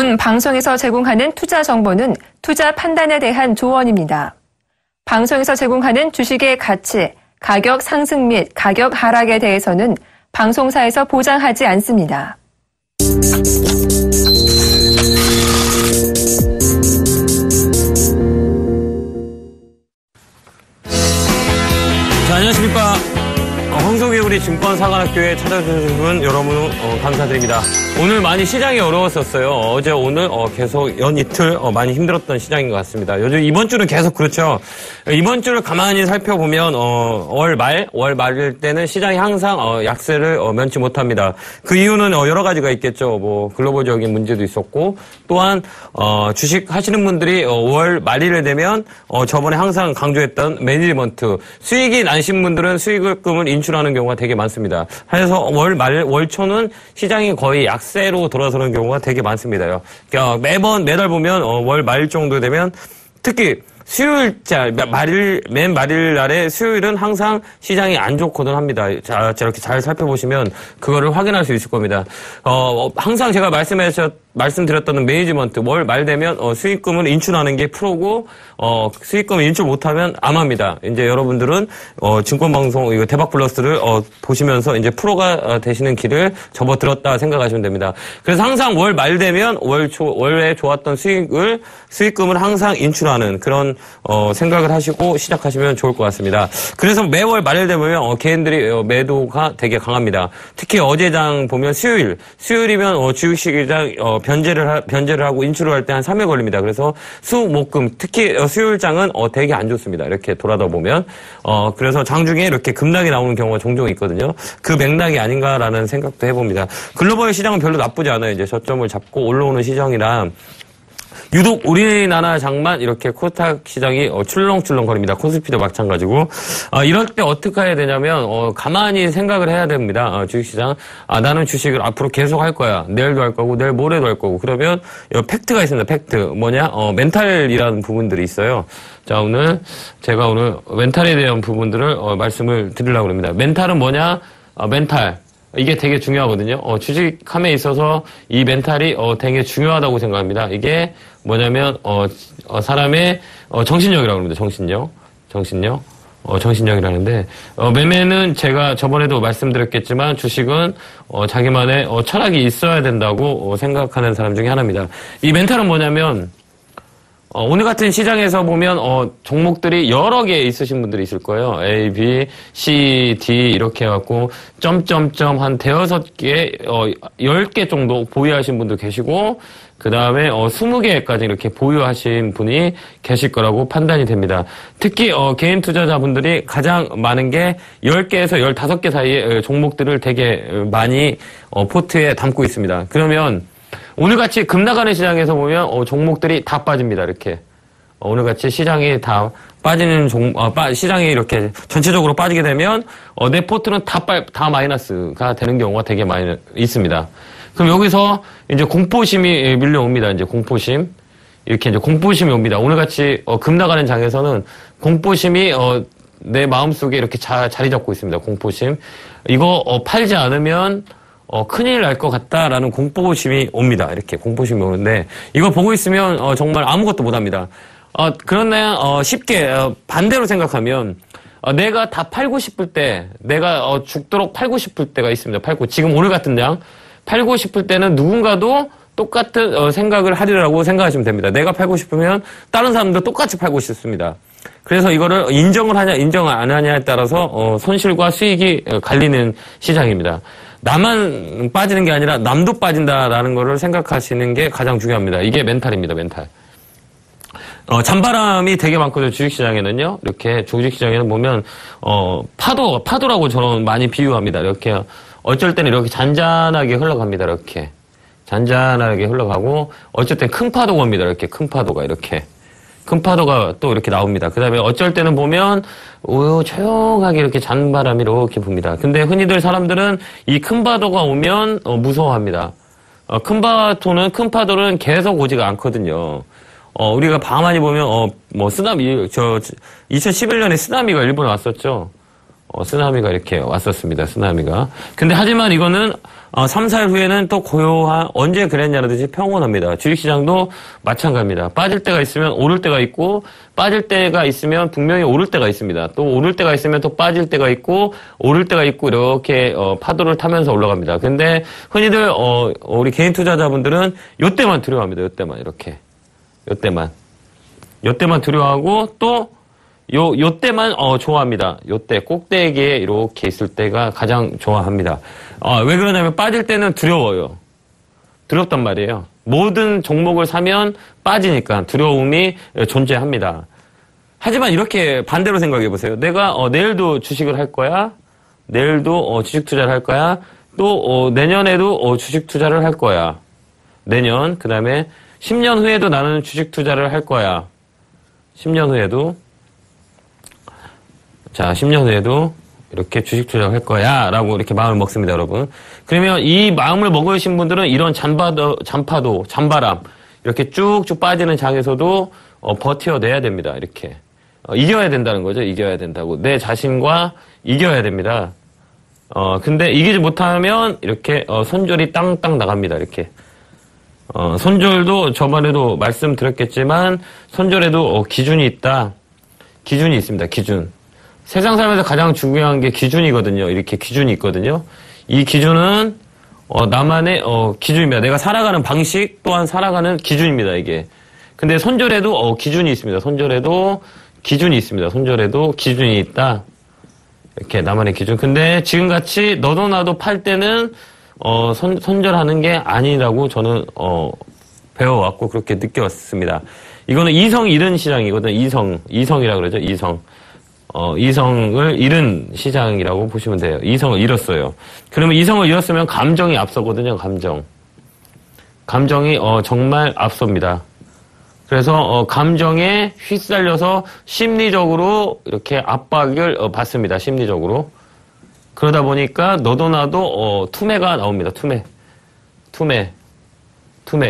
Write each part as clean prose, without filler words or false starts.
지금 방송에서 제공하는 투자 정보는 투자 판단에 대한 조언입니다. 방송에서 제공하는 주식의 가치, 가격 상승 및 가격 하락에 대해서는 방송사에서 보장하지 않습니다. 자, 안녕하십니까. 황소개구리 증권사관학교에 찾아주신 분 여러분 감사드립니다. 오늘 많이 시장이 어려웠었어요. 어제 오늘 계속 연이틀 많이 힘들었던 시장인 것 같습니다. 요즘 이번 주는 계속 그렇죠. 이번 주를 가만히 살펴보면 월 말일 때는 시장이 항상 약세를 면치 못합니다. 그 이유는 여러 가지가 있겠죠. 뭐 글로벌적인 문제도 있었고 또한 주식 하시는 분들이 월 말일에 되면 저번에 항상 강조했던 매니지먼트 수익이 나신 분들은 수익금을 인출하는 경우가 되게 많습니다. 그래서 월초는 시장이 거의 약세로 돌아서는 경우가 되게 많습니다. 그러니까 매달 보면 월 말 정도 되면 특히 수요일자, 맨 말일 날에 수요일은 항상 시장이 안 좋거든 합니다. 자, 이렇게 잘 살펴보시면 그거를 확인할 수 있을 겁니다. 항상 제가 말씀드렸던 매니지먼트, 월 말 되면, 수익금을 인출하는 게 프로고, 수익금을 인출 못하면 암합니다. 이제 여러분들은, 증권방송, 이거 대박플러스를, 보시면서 이제 프로가 되시는 길을 접어들었다 생각하시면 됩니다. 그래서 항상 월 말 되면 월에 좋았던 수익금을 항상 인출하는 그런, 생각을 하시고 시작하시면 좋을 것 같습니다. 그래서 매월 말일 되면, 개인들이 매도가 되게 강합니다. 특히 어제장 보면 수요일이면 주식시장, 변제를 하고 인출을 할 때 한 3일 걸립니다. 그래서 수목금 특히 수요일장은 되게 안 좋습니다. 이렇게 돌아다 보면 그래서 장중에 이렇게 급락이 나오는 경우가 종종 있거든요. 그 맥락이 아닌가라는 생각도 해봅니다. 글로벌 시장은 별로 나쁘지 않아요. 이제 저점을 잡고 올라오는 시장이라 유독 우리나라장만 이렇게 코스닥 시장이 출렁출렁거립니다. 코스피도 마찬가지고 이럴 때 어떻게 해야 되냐면 가만히 생각을 해야 됩니다. 주식시장 나는 주식을 앞으로 계속 할 거야. 내일도 할 거고 내일 모레도 할 거고 그러면 팩트가 있습니다. 팩트 뭐냐 멘탈이라는 부분들이 있어요. 자 제가 오늘 멘탈에 대한 부분들을 말씀을 드리려고 합니다. 멘탈은 뭐냐 멘탈 이게 되게 중요하거든요. 주식함에 있어서 이 멘탈이 되게 중요하다고 생각합니다. 이게 뭐냐면 사람의 정신력이라고 합니다. 정신력이라는데 매매는 제가 저번에도 말씀드렸겠지만 주식은 자기만의 철학이 있어야 된다고 생각하는 사람 중에 하나입니다. 이 멘탈은 뭐냐면 오늘 같은 시장에서 보면 종목들이 여러 개 있으신 분들이 있을 거예요. A, B, C, D 이렇게 해갖고 점점점 한 대여섯 개, 10개 정도 보유하신 분도 계시고 그 다음에 20개까지 이렇게 보유하신 분이 계실 거라고 판단이 됩니다. 특히 개인 투자자분들이 가장 많은 게 10개에서 15개 사이의 종목들을 되게 많이 포트에 담고 있습니다. 그러면 오늘같이 급락하는 시장에서 보면 종목들이 다 빠집니다. 이렇게 오늘같이 시장이 다 빠지는 시장이 이렇게 전체적으로 빠지게 되면 내 포트는 다 마이너스가 되는 경우가 되게 많이 있습니다. 그럼 여기서 이제 공포심이 밀려옵니다. 이제 공포심 이렇게 이제 공포심이 옵니다. 오늘같이 급락하는 장에서는 공포심이 내 마음속에 이렇게 자리 잡고 있습니다. 공포심 이거 팔지 않으면 큰일 날 것 같다라는 공포심이 옵니다. 이렇게 공포심이 오는데 이거 보고 있으면 정말 아무것도 못합니다. 그런데 쉽게 반대로 생각하면 내가 다 팔고 싶을 때 내가 죽도록 팔고 싶을 때가 있습니다. 지금 오늘 같은 장 팔고 싶을 때는 누군가도 똑같은 생각을 하리라고 생각하시면 됩니다. 내가 팔고 싶으면 다른 사람도 똑같이 팔고 싶습니다. 그래서 이거를 인정을 하냐 인정을 안 하냐에 따라서 손실과 수익이 갈리는 시장입니다. 나만 빠지는 게 아니라 남도 빠진다라는 거를 생각하시는 게 가장 중요합니다. 이게 멘탈입니다. 멘탈. 잔바람이 되게 많거든요. 주식시장에는요. 이렇게 주식시장에는 보면 파도라고 저는 많이 비유합니다. 이렇게 어쩔 때는 이렇게 잔잔하게 흘러갑니다. 이렇게 잔잔하게 흘러가고 어쩔 땐 큰 파도가 옵니다. 이렇게 큰 파도가 이렇게. 큰 파도가 또 이렇게 나옵니다. 그 다음에 어쩔 때는 보면 조용하게 이렇게 잔바람이 이렇게 붑니다. 근데 흔히들 사람들은 이 큰 파도가 오면 무서워합니다. 큰 파도는 계속 오지가 않거든요. 우리가 가만히 보면 쓰나미 2011년에 쓰나미가 일본에 왔었죠. 쓰나미가 이렇게 왔었습니다. 쓰나미가. 근데 하지만 이거는 3, 4일 후에는 또 고요한 언제 그랬냐는 듯이 평온합니다. 주식시장도 마찬가지입니다. 빠질 때가 있으면 오를 때가 있고 빠질 때가 있으면 분명히 오를 때가 있습니다. 또 오를 때가 있으면 또 빠질 때가 있고 오를 때가 있고 이렇게 파도를 타면서 올라갑니다. 근데 흔히들 우리 개인 투자자분들은 요때만 두려워합니다. 요때만 이렇게. 요때만 두려워하고 또 요때만 좋아합니다. 요때 꼭대기에 이렇게 있을 때가 가장 좋아합니다. 왜 그러냐면 빠질 때는 두려워요. 두렵단 말이에요. 모든 종목을 사면 빠지니까 두려움이 존재합니다. 하지만 이렇게 반대로 생각해 보세요. 내가 내일도 주식을 할 거야. 내일도 주식 투자를 할 거야. 또 내년에도 주식 투자를 할 거야. 내년 그다음에 10년 후에도 나는 주식 투자를 할 거야. 10년 후에도 자, 10년 후에도 이렇게 주식 투자를 할 거야 라고 이렇게 마음을 먹습니다, 여러분. 그러면 이 마음을 먹으신 분들은 이런 잔바람 이렇게 쭉쭉 빠지는 장에서도 버텨내야 됩니다, 이렇게. 이겨야 된다는 거죠, 이겨야 된다고. 내 자신과 이겨야 됩니다. 근데 이기지 못하면 이렇게 손절이 땅땅 나갑니다, 이렇게. 손절도 저번에도 말씀드렸겠지만 손절에도 기준이 있다. 기준이 있습니다, 기준. 세상 살면서 가장 중요한 게 기준이거든요. 이렇게 기준이 있거든요. 이 기준은 나만의 기준입니다. 내가 살아가는 방식 또한 살아가는 기준입니다. 이게. 근데 손절에도 기준이 있습니다. 손절에도 기준이 있습니다. 손절에도 기준이 있다. 이렇게 나만의 기준. 근데 지금같이 너도 나도 팔 때는 손절하는 게 아니라고 저는 배워왔고 그렇게 느껴왔습니다. 이거는 이성 잃은 시장이거든요. 이성이라 그러죠. 이성을 잃은 시장이라고 보시면 돼요. 이성을 잃었어요. 그러면 이성을 잃었으면 감정이 앞서거든요. 감정이 정말 앞섭니다. 그래서 감정에 휩쓸려서 심리적으로 이렇게 압박을 받습니다. 심리적으로. 그러다 보니까 너도 나도 투매가 나옵니다. 투매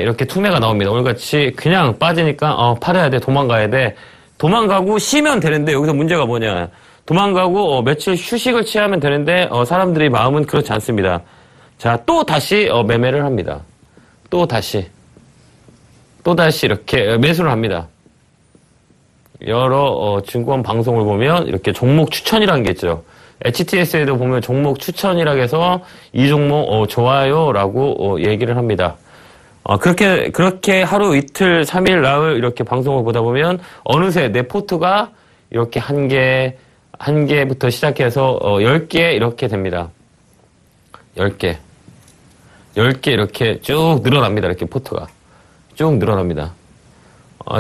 이렇게 투매가 나옵니다. 오늘같이 그냥 빠지니까 팔아야 돼. 도망가야 돼. 도망가고 쉬면 되는데 여기서 문제가 뭐냐. 도망가고 며칠 휴식을 취하면 되는데 사람들의 마음은 그렇지 않습니다. 자, 또 다시 매매를 합니다. 또 다시 이렇게 매수를 합니다. 여러 증권 방송을 보면 이렇게 종목 추천이라는 게 있죠. HTS에도 보면 종목 추천이라고 해서 이 종목 좋아요라고 얘기를 합니다. 그렇게 하루 이틀 3일 나흘 이렇게 방송을 보다 보면 어느새 내 포트가 이렇게 한 개부터 시작해서 10개 이렇게 됩니다. 10개 이렇게 쭉 늘어납니다. 이렇게 포트가 쭉 늘어납니다.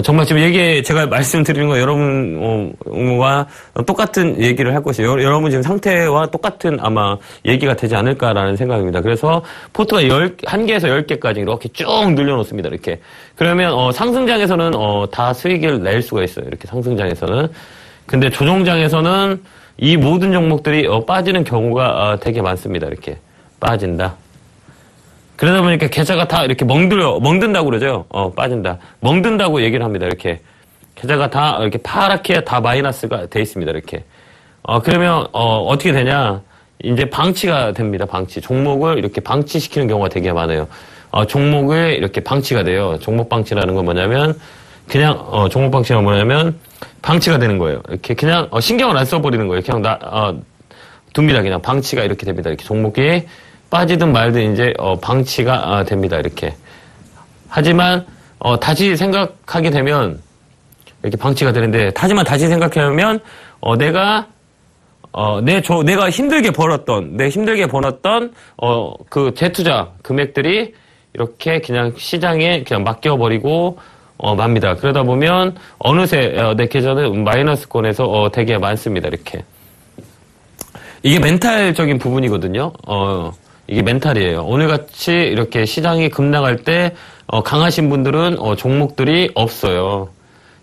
정말 지금 제가 말씀드리는 거 여러분과 똑같은 얘기를 할 것이에요. 여러분 지금 상태와 똑같은 아마 얘기가 되지 않을까라는 생각입니다. 그래서 포트가 1개에서 10개까지 이렇게 쭉 늘려놓습니다. 이렇게. 그러면 상승장에서는 다 수익을 낼 수가 있어요. 이렇게 상승장에서는. 근데 조정장에서는 이 모든 종목들이 빠지는 경우가 되게 많습니다. 이렇게. 빠진다. 그러다 보니까 계좌가 다 이렇게 멍든다고 그러죠. 빠진다. 멍든다고 얘기를 합니다. 이렇게. 계좌가 다 이렇게 파랗게 다 마이너스가 돼 있습니다. 이렇게. 그러면, 어떻게 되냐. 이제 방치가 됩니다. 방치. 종목을 이렇게 방치시키는 경우가 되게 많아요. 종목을 이렇게 방치가 돼요. 종목 방치라는 건 뭐냐면, 그냥, 종목 방치가 뭐냐면, 방치가 되는 거예요. 이렇게 그냥, 신경을 안 써버리는 거예요. 그냥 둡니다. 그냥 방치가 이렇게 됩니다. 이렇게 종목이 빠지든 말든 이제 방치가 됩니다. 이렇게. 하지만 다시 생각하게 되면 이렇게 방치가 되는데 하지만 다시 생각하면 내가 힘들게 벌었던 그 재투자 금액들이 이렇게 그냥 시장에 그냥 맡겨버리고 맙니다. 그러다 보면 어느새 내 계좌는 마이너스권에서 되게 많습니다. 이렇게. 이게 멘탈적인 부분이거든요. 이게 멘탈이에요. 오늘같이 이렇게 시장이 급락할 때 강하신 분들은 종목들이 없어요.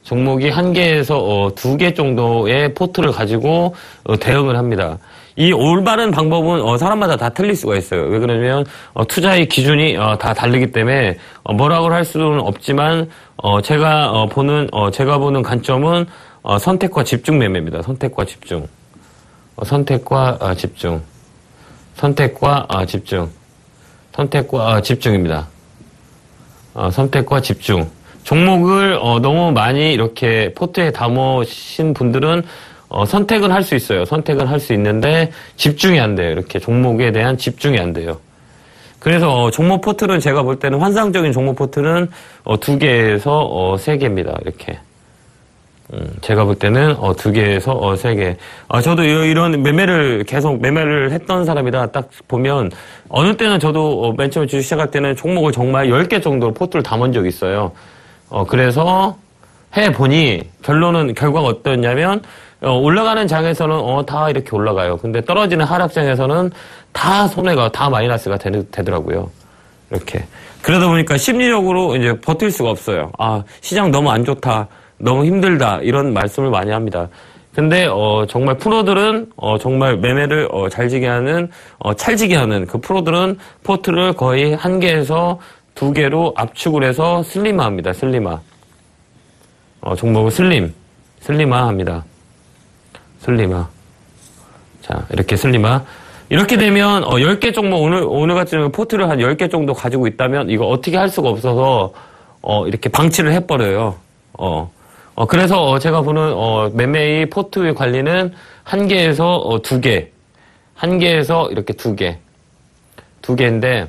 종목이 1개에서 2개 정도의 포트를 가지고 대응을 합니다. 이 올바른 방법은 사람마다 다 틀릴 수가 있어요. 왜 그러냐면 투자의 기준이 다 다르기 때문에 뭐라고 할 수는 없지만 제가 보는 관점은 선택과 집중 매매입니다. 선택과 집중. 선택과 집중. 선택과 집중. 선택과 집중입니다. 선택과 집중. 종목을 너무 많이 이렇게 포트에 담으신 분들은 선택은 할 수 있어요. 선택은 할 수 있는데 집중이 안 돼요. 이렇게 종목에 대한 집중이 안 돼요. 그래서 종목 포트는 제가 볼 때는 환상적인 종목 포트는 2개에서 3개입니다. 이렇게. 제가 볼 때는 2개에서 3개. 저도 이런 계속 매매를 했던 사람이라 딱 보면 어느 때는 저도 맨 처음에 주식 시작할 때는 종목을 정말 10개 정도로 포트를 담은 적이 있어요. 그래서 해보니 결과가 어떠냐면 올라가는 장에서는 다 이렇게 올라가요. 근데 떨어지는 하락장에서는 다 손해가, 다 마이너스가 되더라고요. 이렇게. 그러다 보니까 심리적으로 이제 버틸 수가 없어요. 시장 너무 안 좋다. 너무 힘들다. 이런 말씀을 많이 합니다. 근데, 정말 프로들은, 정말 매매를, 찰지게 하는 그 프로들은 포트를 거의 1개에서 2개로 압축을 해서 슬림화 합니다. 슬림화. 종목은 슬림화 합니다. 슬림화. 자, 이렇게 슬림화. 이렇게 되면, 10개 종목, 오늘 같은 포트를 한 10개 정도 가지고 있다면, 이거 어떻게 할 수가 없어서, 이렇게 방치를 해버려요. 그래서 제가 보는 매매의 포트의 관리는 1개에서 2개. 1개에서 이렇게 2개. 2개인데,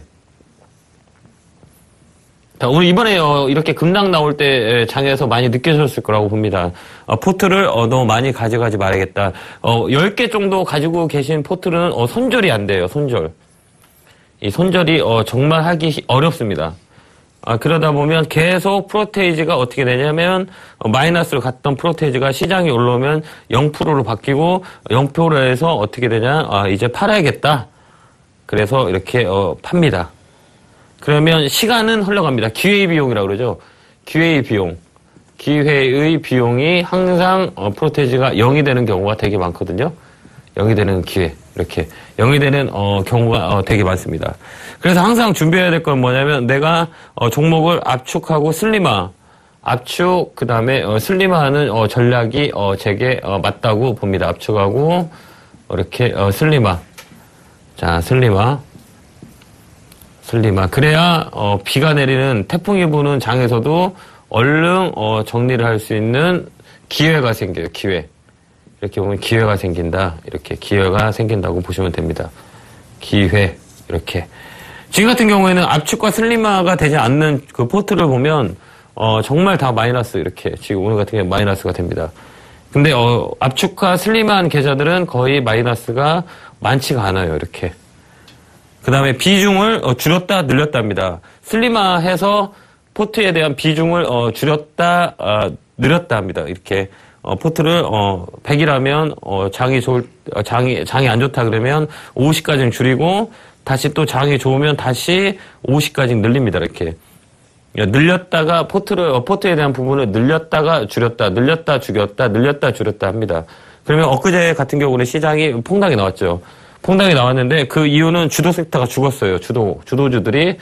자, 오늘 이번에 이렇게 급락 나올 때 장에서 많이 느껴졌을 거라고 봅니다. 포트를 너무 많이 가져가지 말아야겠다. 10개 정도 가지고 계신 포트는 손절이 안 돼요. 손절. 이 손절이 정말 하기 어렵습니다. 그러다 보면 계속 프로테이지가 어떻게 되냐면 마이너스로 갔던 프로테이지가 시장이 올라오면 0%로 바뀌고 0%에서 어떻게 되냐, 이제 팔아야겠다. 그래서 이렇게 팝니다. 그러면 시간은 흘러갑니다. 기회의 비용이라고 그러죠. 기회의 비용. 기회의 비용이 항상 프로테이지가 0이 되는 경우가 되게 많거든요. 0이 되는 기회. 이렇게 0이 되는 경우가 되게 많습니다. 그래서 항상 준비해야 될 건 뭐냐면 내가 종목을 압축하고 슬림화. 압축 그다음에 슬림화하는 전략이 제게 맞다고 봅니다. 압축하고 이렇게 슬림화. 자, 슬림화. 그래야 비가 내리는 태풍이 부는 장에서도 얼른 정리를 할 수 있는 기회가 생겨요. 기회. 이렇게 보면 기회가 생긴다. 이렇게 기회가 생긴다고 보시면 됩니다. 기회. 이렇게. 지금 같은 경우에는 압축과 슬림화가 되지 않는 그 포트를 보면 정말 다 마이너스. 이렇게 지금 오늘 같은 경우에 마이너스가 됩니다. 근데 압축과 슬림화한 계좌들은 거의 마이너스가 많지가 않아요. 이렇게. 그 다음에 비중을 줄였다 늘렸다 합니다. 슬림화해서 포트에 대한 비중을 줄였다 늘렸다 합니다. 이렇게 포트를 100이라면 장이 안 좋다 그러면 50까지는 줄이고 다시 또 장이 좋으면 다시 50까지 늘립니다. 이렇게 늘렸다가 포트에 대한 부분을 늘렸다가 줄였다, 늘렸다 줄였다, 늘렸다 줄였다 합니다. 그러면 엊그제 같은 경우는 시장이 폭락이 나왔죠. 폭락이 나왔는데 그 이유는 주도 섹터가 죽었어요. 주도주들이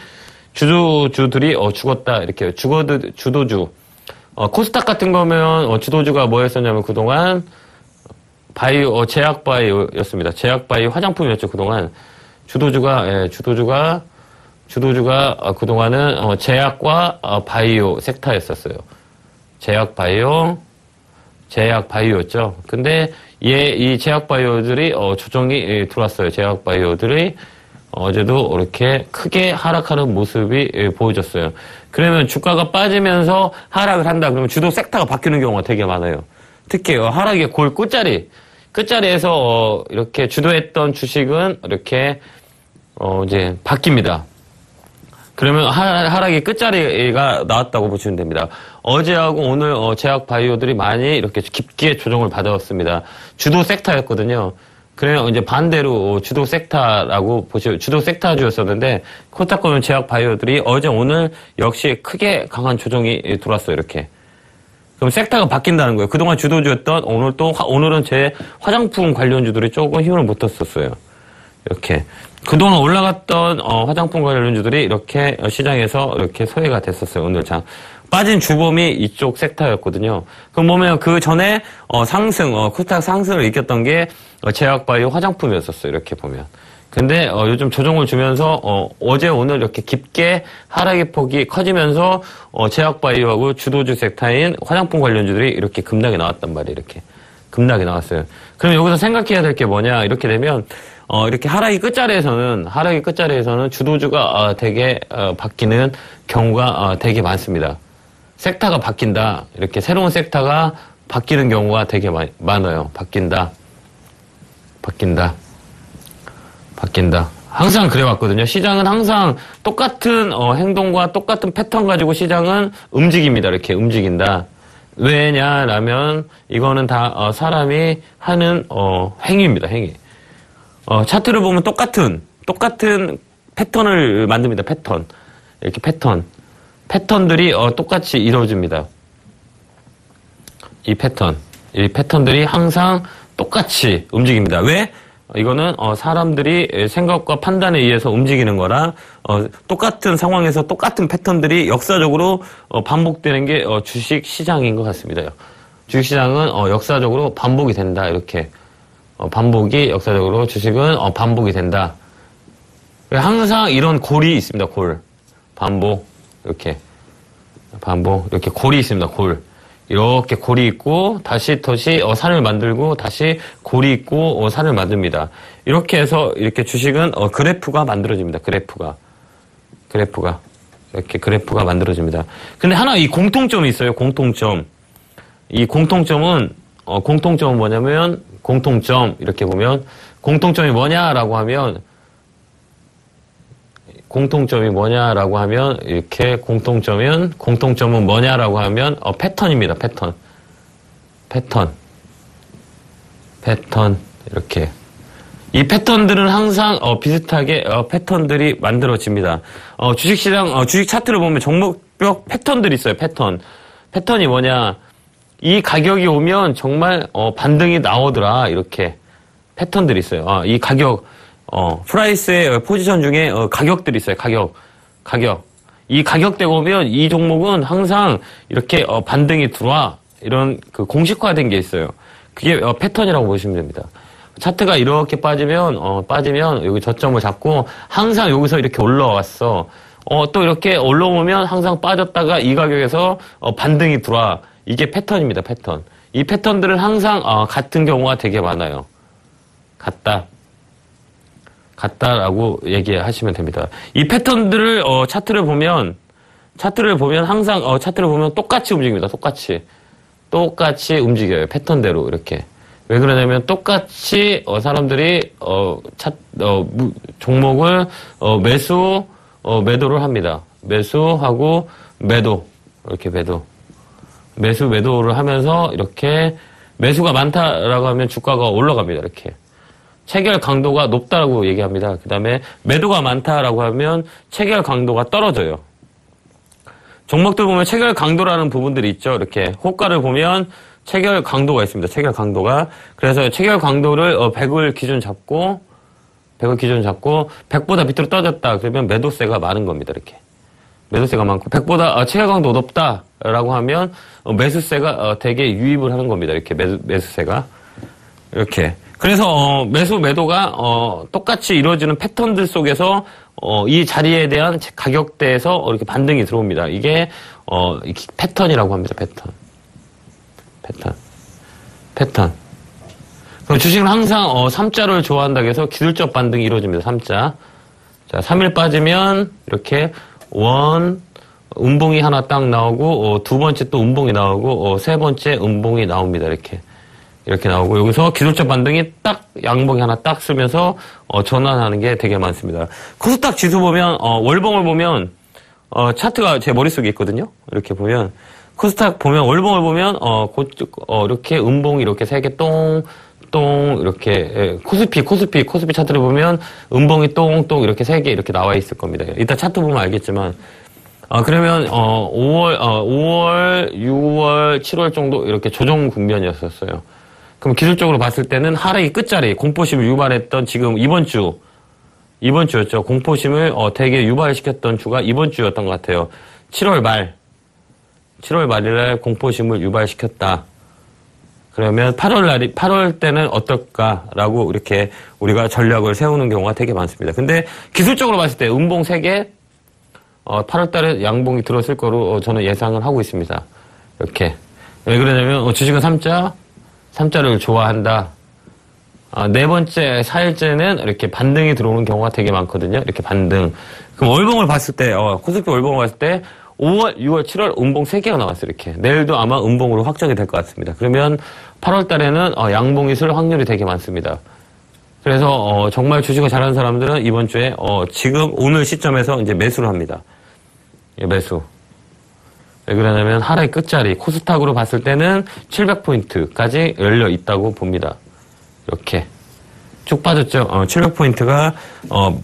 죽었다. 이렇게 주도주. 코스닥 같은 거면 주도주가 뭐였었냐면 그동안 제약 바이오였습니다. 제약 바이오 화장품이었죠. 그동안 주도주가 그동안은 제약과 바이오 섹터였었어요. 제약 바이오였죠. 근데 이 제약 바이오들이 조정이 들어왔어요. 제약 바이오들이 어제도 이렇게 크게 하락하는 모습이 보여졌어요. 그러면 주가가 빠지면서 하락을 한다. 그러면 주도 섹터가 바뀌는 경우가 되게 많아요. 특히 하락의 끝자리에서 이렇게 주도했던 주식은 이렇게 이제 바뀝니다. 그러면 하락의 끝자리가 나왔다고 보시면 됩니다. 어제하고 오늘 제약 바이오들이 많이 이렇게 깊게 조정을 받았습니다. 주도 섹터였거든요. 그래요. 이제 반대로 주도 섹터라고 주도 섹터주였었는데 코스닥 보면 제약 바이오들이 어제 오늘 역시 크게 강한 조정이 들어왔어요. 이렇게. 그럼 섹터가 바뀐다는 거예요. 그동안 주도주였던 오늘은 제 화장품 관련주들이 조금 힘을 못 떴었어요. 이렇게. 그동안 올라갔던 화장품 관련주들이 이렇게 시장에서 이렇게 소외가 됐었어요. 오늘 빠진 주범이 이쪽 섹터였거든요. 그럼 보면 그 전에 코스닥 상승을 일으켰던 게 제약바이오 화장품이었었어요. 이렇게 보면. 근데 요즘 조정을 주면서 어제 오늘 이렇게 깊게 하락의 폭이 커지면서 제약바이오하고 주도주 섹터인 화장품 관련주들이 이렇게 급락이 나왔단 말이에요. 이렇게 급락이 나왔어요. 그럼 여기서 생각해야 될 게 뭐냐? 이렇게 되면 이렇게 하락의 끝자리에서는 주도주가 되게 바뀌는 경우가 되게 많습니다. 섹터가 바뀐다. 이렇게 새로운 섹터가 바뀌는 경우가 되게 많아요. 바뀐다. 항상 그래왔거든요. 시장은 항상 똑같은 행동과 똑같은 패턴 가지고 시장은 움직입니다. 이렇게 움직인다. 왜냐라면 이거는 다 사람이 하는 행위입니다. 행위. 차트를 보면 똑같은 패턴을 만듭니다. 패턴. 이렇게 패턴들이 똑같이 이루어집니다. 이 패턴들이 항상 똑같이 움직입니다. 왜? 이거는 사람들이 생각과 판단에 의해서 움직이는 거라 똑같은 상황에서 똑같은 패턴들이 역사적으로 반복되는 게 주식 시장인 것 같습니다. 주식 시장은 역사적으로 반복이 된다. 이렇게 반복이 역사적으로 주식은 반복이 된다. 항상 이런 골이 있습니다. 골 반복 이렇게 골이 있습니다. 골. 이렇게 골이 있고 다시 산을 만들고 다시 골이 있고 산을 만듭니다. 이렇게 해서 이렇게 주식은 그래프가 만들어집니다. 그래프가 이렇게 그래프가 만들어집니다. 근데 하나 이 공통점이 있어요. 이 공통점은 뭐냐면 이렇게 보면 공통점이 뭐냐라고 하면 이렇게 공통점은 뭐냐라고 하면 패턴입니다. 패턴 이렇게 이 패턴들은 항상 비슷하게 패턴들이 만들어집니다. 주식시장 주식 차트를 보면 종목별 패턴들이 있어요. 패턴이 뭐냐? 이 가격이 오면 정말 반등이 나오더라. 이렇게 패턴들이 있어요. 이 가격 프라이스의 포지션 중에 가격들이 있어요. 가격. 이 가격대가 오면 이 종목은 항상 이렇게 반등이 들어와. 이런 그 공식화된 게 있어요. 그게 패턴이라고 보시면 됩니다. 차트가 이렇게 빠지면 여기 저점을 잡고 항상 여기서 이렇게 올라왔어. 또 이렇게 올라오면 항상 빠졌다가 이 가격에서 반등이 들어와. 이게 패턴입니다. 패턴. 이 패턴들은 항상 같은 경우가 되게 많아요. 같다라고 얘기하시면 됩니다. 이 패턴들을 차트를 보면 항상 차트를 보면 똑같이 움직입니다. 똑같이 움직여요. 패턴대로 이렇게. 왜 그러냐면 똑같이 사람들이 종목을 매도를 합니다. 매수하고 매도 이렇게 매도를 하면서 이렇게 매수가 많다라고 하면 주가가 올라갑니다. 이렇게. 체결 강도가 높다라고 얘기합니다. 그 다음에 매도가 많다라고 하면 체결 강도가 떨어져요. 종목들 보면 체결 강도라는 부분들이 있죠. 이렇게 호가를 보면 체결 강도가 있습니다. 체결 강도가. 그래서 체결 강도를 100을 기준 잡고 100보다 밑으로 떨어졌다. 그러면 매도세가 많은 겁니다. 이렇게. 매도세가 많고 100보다 체결 강도 높다라고 하면 매수세가 되게 유입을 하는 겁니다. 이렇게 매수세가. 이렇게. 그래서 매도가 똑같이 이루어지는 패턴들 속에서 이 자리에 대한 가격대에서 이렇게 반등이 들어옵니다. 이게 패턴이라고 합니다. 패턴. 그럼 주식은 항상 3자를 좋아한다고 해서 기술적 반등이 이루어집니다. 3자. 자, 3일 빠지면 이렇게 음봉이 하나 딱 나오고 두 번째 또 음봉이 나오고 세 번째 음봉이 나옵니다. 이렇게 나오고 여기서 기술적 반등이 딱 양봉이 하나 딱 쓰면서 전환하는 게 되게 많습니다. 코스닥 지수 보면 월봉을 보면 차트가 제 머릿속에 있거든요. 이렇게 보면 코스닥 보면 월봉을 보면 이렇게 음봉이 이렇게 세 개 똥 이렇게 코스피 차트를 보면 음봉이 똥 이렇게 세 개 이렇게 나와 있을 겁니다. 이따 차트 보면 알겠지만 그러면 5월, 6월, 7월 정도 이렇게 조정 국면이었었어요. 그럼 기술적으로 봤을 때는 하락의 끝자리, 공포심을 유발했던 지금 이번 주였죠. 공포심을 되게 유발시켰던 주가 이번 주였던 것 같아요. 7월 7월 말일날 공포심을 유발시켰다. 그러면 8월 때는 어떨까라고 이렇게 우리가 전략을 세우는 경우가 되게 많습니다. 근데 기술적으로 봤을 때 음봉 3개, 8월 달에 양봉이 들어설 거로 저는 예상을 하고 있습니다. 이렇게. 왜 그러냐면 주식은 3자를 좋아한다. 네 번째, 4일째는 이렇게 반등이 들어오는 경우가 되게 많거든요. 이렇게 반등. 그럼 월봉을 봤을 때, 코스피 월봉을 봤을 때 5월, 6월, 7월 음봉 3개가 나왔어요. 이렇게. 내일도 아마 음봉으로 확정이 될 것 같습니다. 그러면 8월 달에는 양봉이 있을 확률이 되게 많습니다. 그래서 정말 주식을 잘하는 사람들은 이번 주에 지금 오늘 시점에서 이제 매수를 합니다. 매수. 왜 그러냐면 하락의 끝자리 코스닥으로 봤을 때는 700포인트까지 열려 있다고 봅니다. 이렇게 쭉 빠졌죠. 700포인트가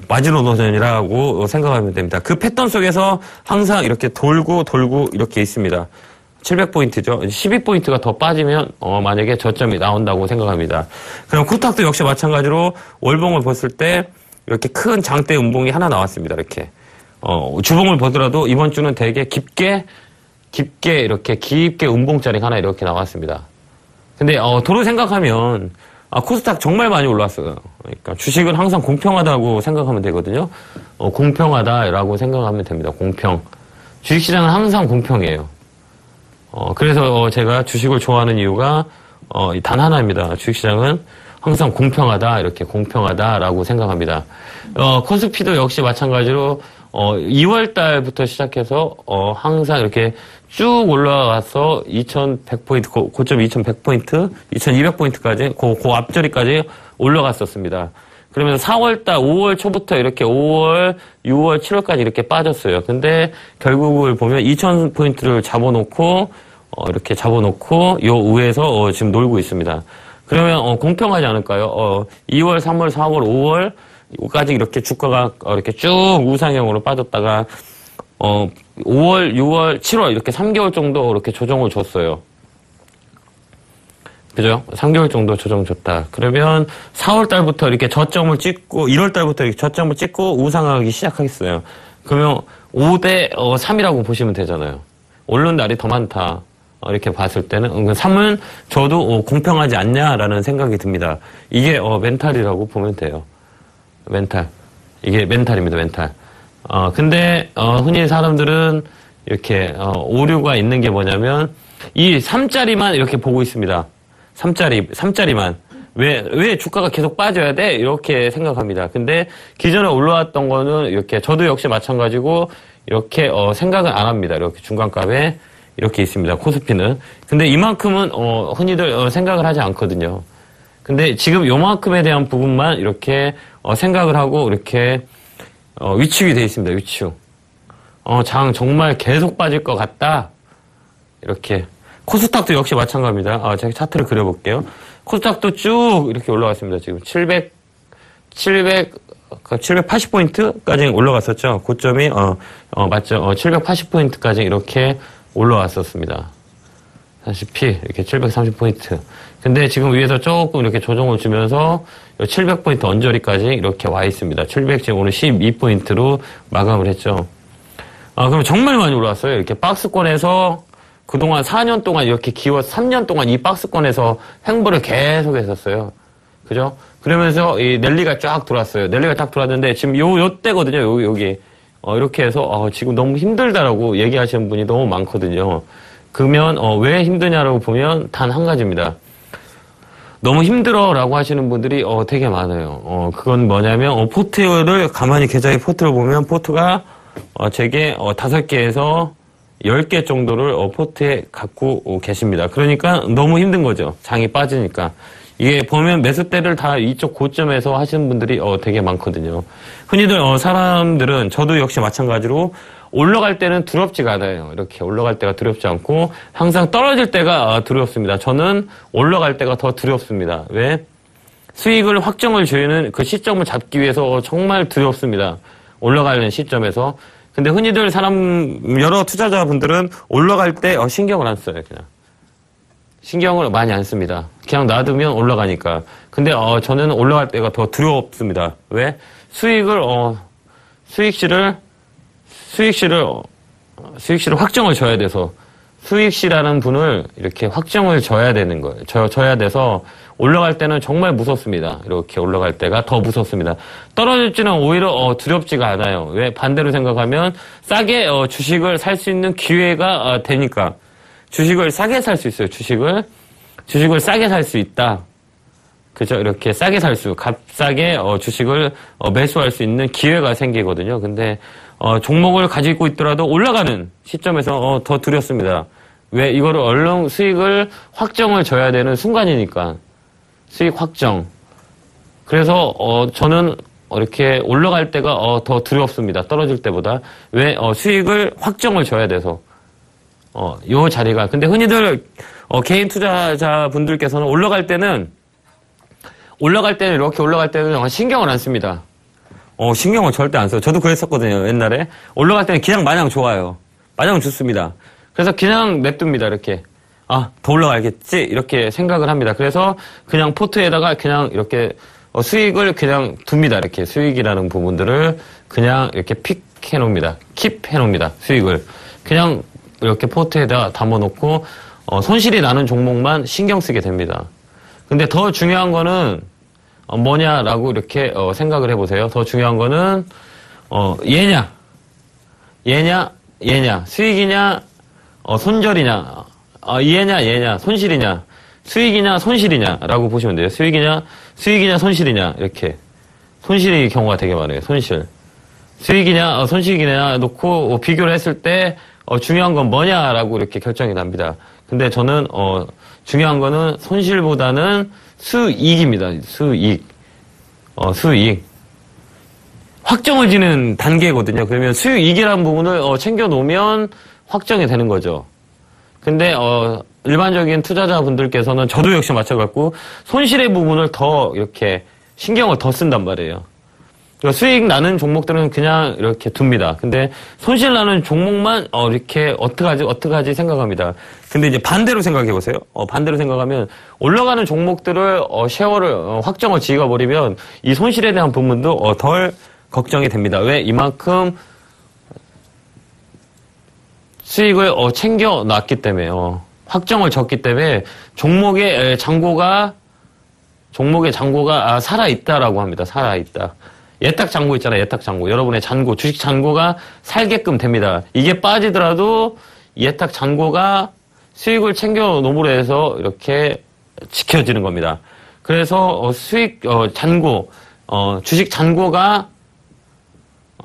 마지노선이라고 생각하면 됩니다. 그 패턴 속에서 항상 이렇게 돌고 이렇게 있습니다. 700포인트죠. 12포인트가 더 빠지면 만약에 저점이 나온다고 생각합니다. 그럼 코스닥도 역시 마찬가지로 월봉을 봤을 때 이렇게 큰 장대 음봉이 하나 나왔습니다. 이렇게 주봉을 보더라도 이번 주는 되게 깊게 음봉짜리 하나 이렇게 나왔습니다. 근데 도로 생각하면 코스닥 정말 많이 올랐어요. 그러니까 주식은 항상 공평하다고 생각하면 되거든요. 공평하다라고 생각하면 됩니다. 공평. 주식시장은 항상 공평해요. 그래서 제가 주식을 좋아하는 이유가 단 하나입니다. 주식시장은 항상 공평하다, 이렇게 공평하다라고 생각합니다. 코스피도 역시 마찬가지로 2월 달부터 시작해서 항상 이렇게 쭉 올라가서 2100포인트, 고점 2100포인트, 2200포인트까지, 그 앞자리까지 올라갔었습니다. 그러면서 4월 달, 5월 초부터 이렇게 5월, 6월, 7월까지 이렇게 빠졌어요. 근데 결국을 보면 2000포인트를 이렇게 잡아놓고 요 위에서 지금 놀고 있습니다. 그러면 공평하지 않을까요? 2월, 3월, 4월, 5월, 까지 이렇게 주가가 이렇게 쭉 우상향으로 빠졌다가 5월, 6월, 7월 이렇게 3개월 정도 이렇게 조정을 줬어요. 그죠? 3개월 정도 조정 줬다. 그러면 4월 달부터 이렇게 저점을 찍고 1월 달부터 이렇게 저점을 찍고 우상하기 시작하겠어요. 그러면 5대 3이라고 보시면 되잖아요. 오른 날이 더 많다. 이렇게 봤을 때는 3은 저도 공평하지 않냐라는 생각이 듭니다. 이게 멘탈이라고 보면 돼요. 멘탈. 이게 멘탈입니다, 멘탈. 근데, 흔히 사람들은 이렇게, 오류가 있는 게 뭐냐면, 이 3자리만 이렇게 보고 있습니다. 3자리만. 왜 주가가 계속 빠져야 돼? 이렇게 생각합니다. 근데 기존에 올라왔던 거는 이렇게, 저도 역시 마찬가지고, 이렇게, 생각을 안 합니다. 이렇게 중간값에 이렇게 있습니다. 코스피는. 근데 이만큼은, 흔히들 생각을 하지 않거든요. 근데 지금 요만큼에 대한 부분만 이렇게 생각을 하고 이렇게 위축이 되어 있습니다. 위축. 장 정말 계속 빠질 것 같다. 이렇게. 코스닥도 역시 마찬가지입니다. 제가 차트를 그려볼게요. 코스닥도 쭉 이렇게 올라갔습니다. 지금 780포인트까지 올라갔었죠. 고점이 맞죠. 780포인트까지 이렇게 올라왔었습니다. 다시피 이렇게 730포인트. 근데 지금 위에서 조금 이렇게 조정을 주면서 700포인트 언저리까지 이렇게 와 있습니다. 700 지금 오늘 12포인트로 마감을 했죠. 그럼 정말 많이 올라왔어요. 이렇게 박스권에서 그동안 4년 동안 이렇게 3년 동안 이 박스권에서 횡보를 계속 했었어요. 그죠? 그러면서 이 랠리가 쫙 돌았어요. 랠리가 딱 돌았는데 지금 요 때거든요. 여기. 이렇게 해서 지금 너무 힘들다라고 얘기하시는 분이 너무 많거든요. 그러면 왜 힘드냐라고 보면 단 한 가지입니다. 너무 힘들어라고 하시는 분들이 되게 많아요. 그건 뭐냐면 포트를 가만히 계좌의 포트를 보면 포트가 제게 5개에서 10개 정도를 포트에 갖고 계십니다. 그러니까 너무 힘든 거죠. 장이 빠지니까. 이게 보면 매수대를 다 이쪽 고점에서 하시는 분들이 되게 많거든요. 흔히들 사람들은 저도 역시 마찬가지로 올라갈 때는 두렵지가 않아요. 이렇게 올라갈 때가 두렵지 않고 항상 떨어질 때가 두렵습니다. 저는 올라갈 때가 더 두렵습니다. 왜? 수익을 확정을 지는 그 시점을 잡기 위해서 정말 두렵습니다. 올라가는 시점에서. 근데 흔히들 여러 투자자분들은 올라갈 때 신경을 안 써요. 그냥. 신경을 많이 안 씁니다. 그냥 놔두면 올라가니까. 근데 저는 올라갈 때가 더 두렵습니다. 왜? 수익실을 확정을 줘야 돼서 수익 씨라는 분을 이렇게 확정을 져야 되는 거예요. 져야 돼서 올라갈 때는 정말 무섭습니다. 이렇게 올라갈 때가 더 무섭습니다. 떨어질지는 오히려 두렵지가 않아요. 왜? 반대로 생각하면 싸게 주식을 살 수 있는 기회가 되니까. 주식을 싸게 살 수 있어요. 주식을 싸게 살 수 있다. 그죠? 이렇게 싸게 값싸게 주식을 매수할 수 있는 기회가 생기거든요. 근데 종목을 가지고 있더라도 올라가는 시점에서 더 두렵습니다. 왜? 이거를 얼른 수익을 확정을 져야 되는 순간이니까. 수익 확정. 그래서 저는 이렇게 올라갈 때가 더 두렵습니다. 떨어질 때보다. 왜? 수익을 확정을 져야 돼서. 요 자리가. 근데 흔히들 개인 투자자분들께서는 올라갈 때는 이렇게 올라갈 때는 신경을 안 씁니다. 신경을 절대 안 써요. 저도 그랬었거든요, 옛날에. 올라갈 때는 그냥 마냥 좋아요. 마냥 좋습니다. 그래서 그냥 냅둡니다, 이렇게. 더 올라가야겠지? 이렇게 생각을 합니다. 그래서 그냥 포트에다가 그냥 이렇게 수익을 그냥 둡니다, 이렇게. 수익이라는 부분들을 그냥 이렇게 픽 해놓습니다. 킵 해놓습니다, 수익을. 그냥 이렇게 포트에다 담아놓고, 손실이 나는 종목만 신경 쓰게 됩니다. 근데 더 중요한 거는, 뭐냐라고 이렇게 생각을 해보세요. 더 중요한 거는 얘냐 수익이냐 손절이냐 얘냐 손실이냐 수익이냐 손실이냐라고 보시면 돼요. 수익이냐 손실이냐 이렇게 손실의 경우가 되게 많아요. 손실 수익이냐 손실이냐 놓고 비교를 했을 때 중요한 건 뭐냐라고 이렇게 결정이 납니다. 근데 저는 중요한 거는 손실보다는 수익입니다. 수익. 확정을 지는 단계거든요. 그러면 수익이라는 부분을 챙겨 놓으면 확정이 되는 거죠. 근데 일반적인 투자자분들께서는 저도 역시 마찬가지고 손실의 부분을 더 이렇게 신경을 더 쓴단 말이에요. 그러니까 수익 나는 종목들은 그냥 이렇게 둡니다. 근데 손실 나는 종목만 이렇게 어떡하지 생각합니다. 근데 이제 반대로 생각해 보세요. 반대로 생각하면 올라가는 종목들을 쉐어를 확정을 지어버리면 이 손실에 대한 부분도 덜 걱정이 됩니다. 왜? 이만큼 수익을 챙겨 놨기 때문에 확정을 졌기 때문에 종목의 잔고가 살아 있다라고 합니다. 살아 있다. 예탁 잔고 있잖아요. 예탁 잔고. 여러분의 잔고, 주식 잔고가 살게끔 됩니다. 이게 빠지더라도 예탁 잔고가 수익을 챙겨 놓음으로 해서 이렇게 지켜지는 겁니다. 그래서 잔고, 주식 잔고가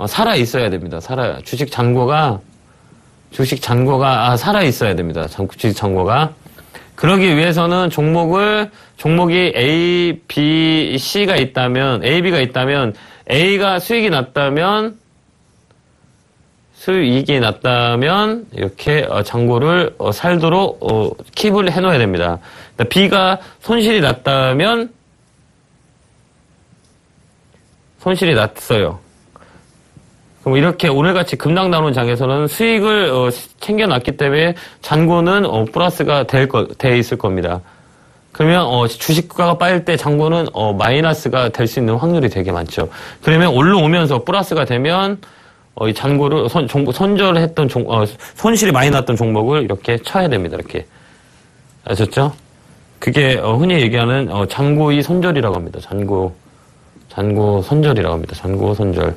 살아 있어야 됩니다. 주식 잔고가 살아 있어야 됩니다. 주식 잔고가. 그러기 위해서는 종목이 A, B, C가 있다면, A, B가 있다면, A가 수익이 났다면, 이렇게 잔고를 살도록 킵을 해놓아야 됩니다. B가 손실이 났다면, 손실이 났어요. 그럼 이렇게 오늘같이 급락 나오는 장에서는 수익을 챙겨놨기 때문에 잔고는 플러스가 돼 있을 겁니다. 그러면 주식가가 빠질 때 잔고는 마이너스가 될 수 있는 확률이 되게 많죠. 그러면 올라오면서 플러스가 되면 이 잔고를 손절했던 손실이 많이 났던 종목을 이렇게 쳐야 됩니다. 이렇게 아셨죠? 그게 흔히 얘기하는 잔고의 손절이라고 합니다. 잔고 손절이라고 합니다. 잔고 손절.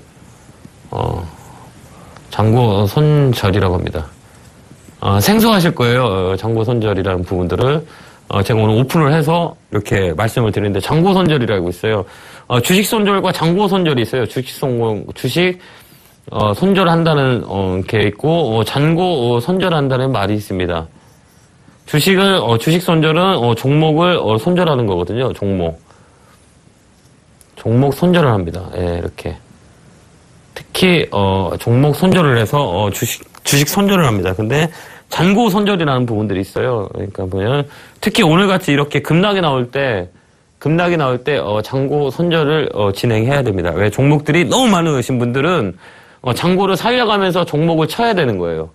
잔고 손절이라고 합니다. 생소하실 거예요. 잔고 손절이라는 부분들을. 제가 오늘 오픈을 해서 이렇게 말씀을 드리는데, 잔고 손절이라고 있어요. 주식 손절과 잔고 손절이 있어요. 주식 손절한다는 게 있고, 잔고 손절한다는 말이 있습니다. 주식 손절은 종목을 손절하는 거거든요. 종목 손절을 합니다. 예, 이렇게. 특히 종목 손절을 해서 주식 손절을 합니다. 근데 잔고 손절이라는 부분들이 있어요. 그러니까 보면 특히 오늘같이 이렇게 급락이 나올 때 잔고 손절을 진행해야 됩니다. 왜? 종목들이 너무 많으신 분들은 잔고를 살려가면서 종목을 쳐야 되는 거예요.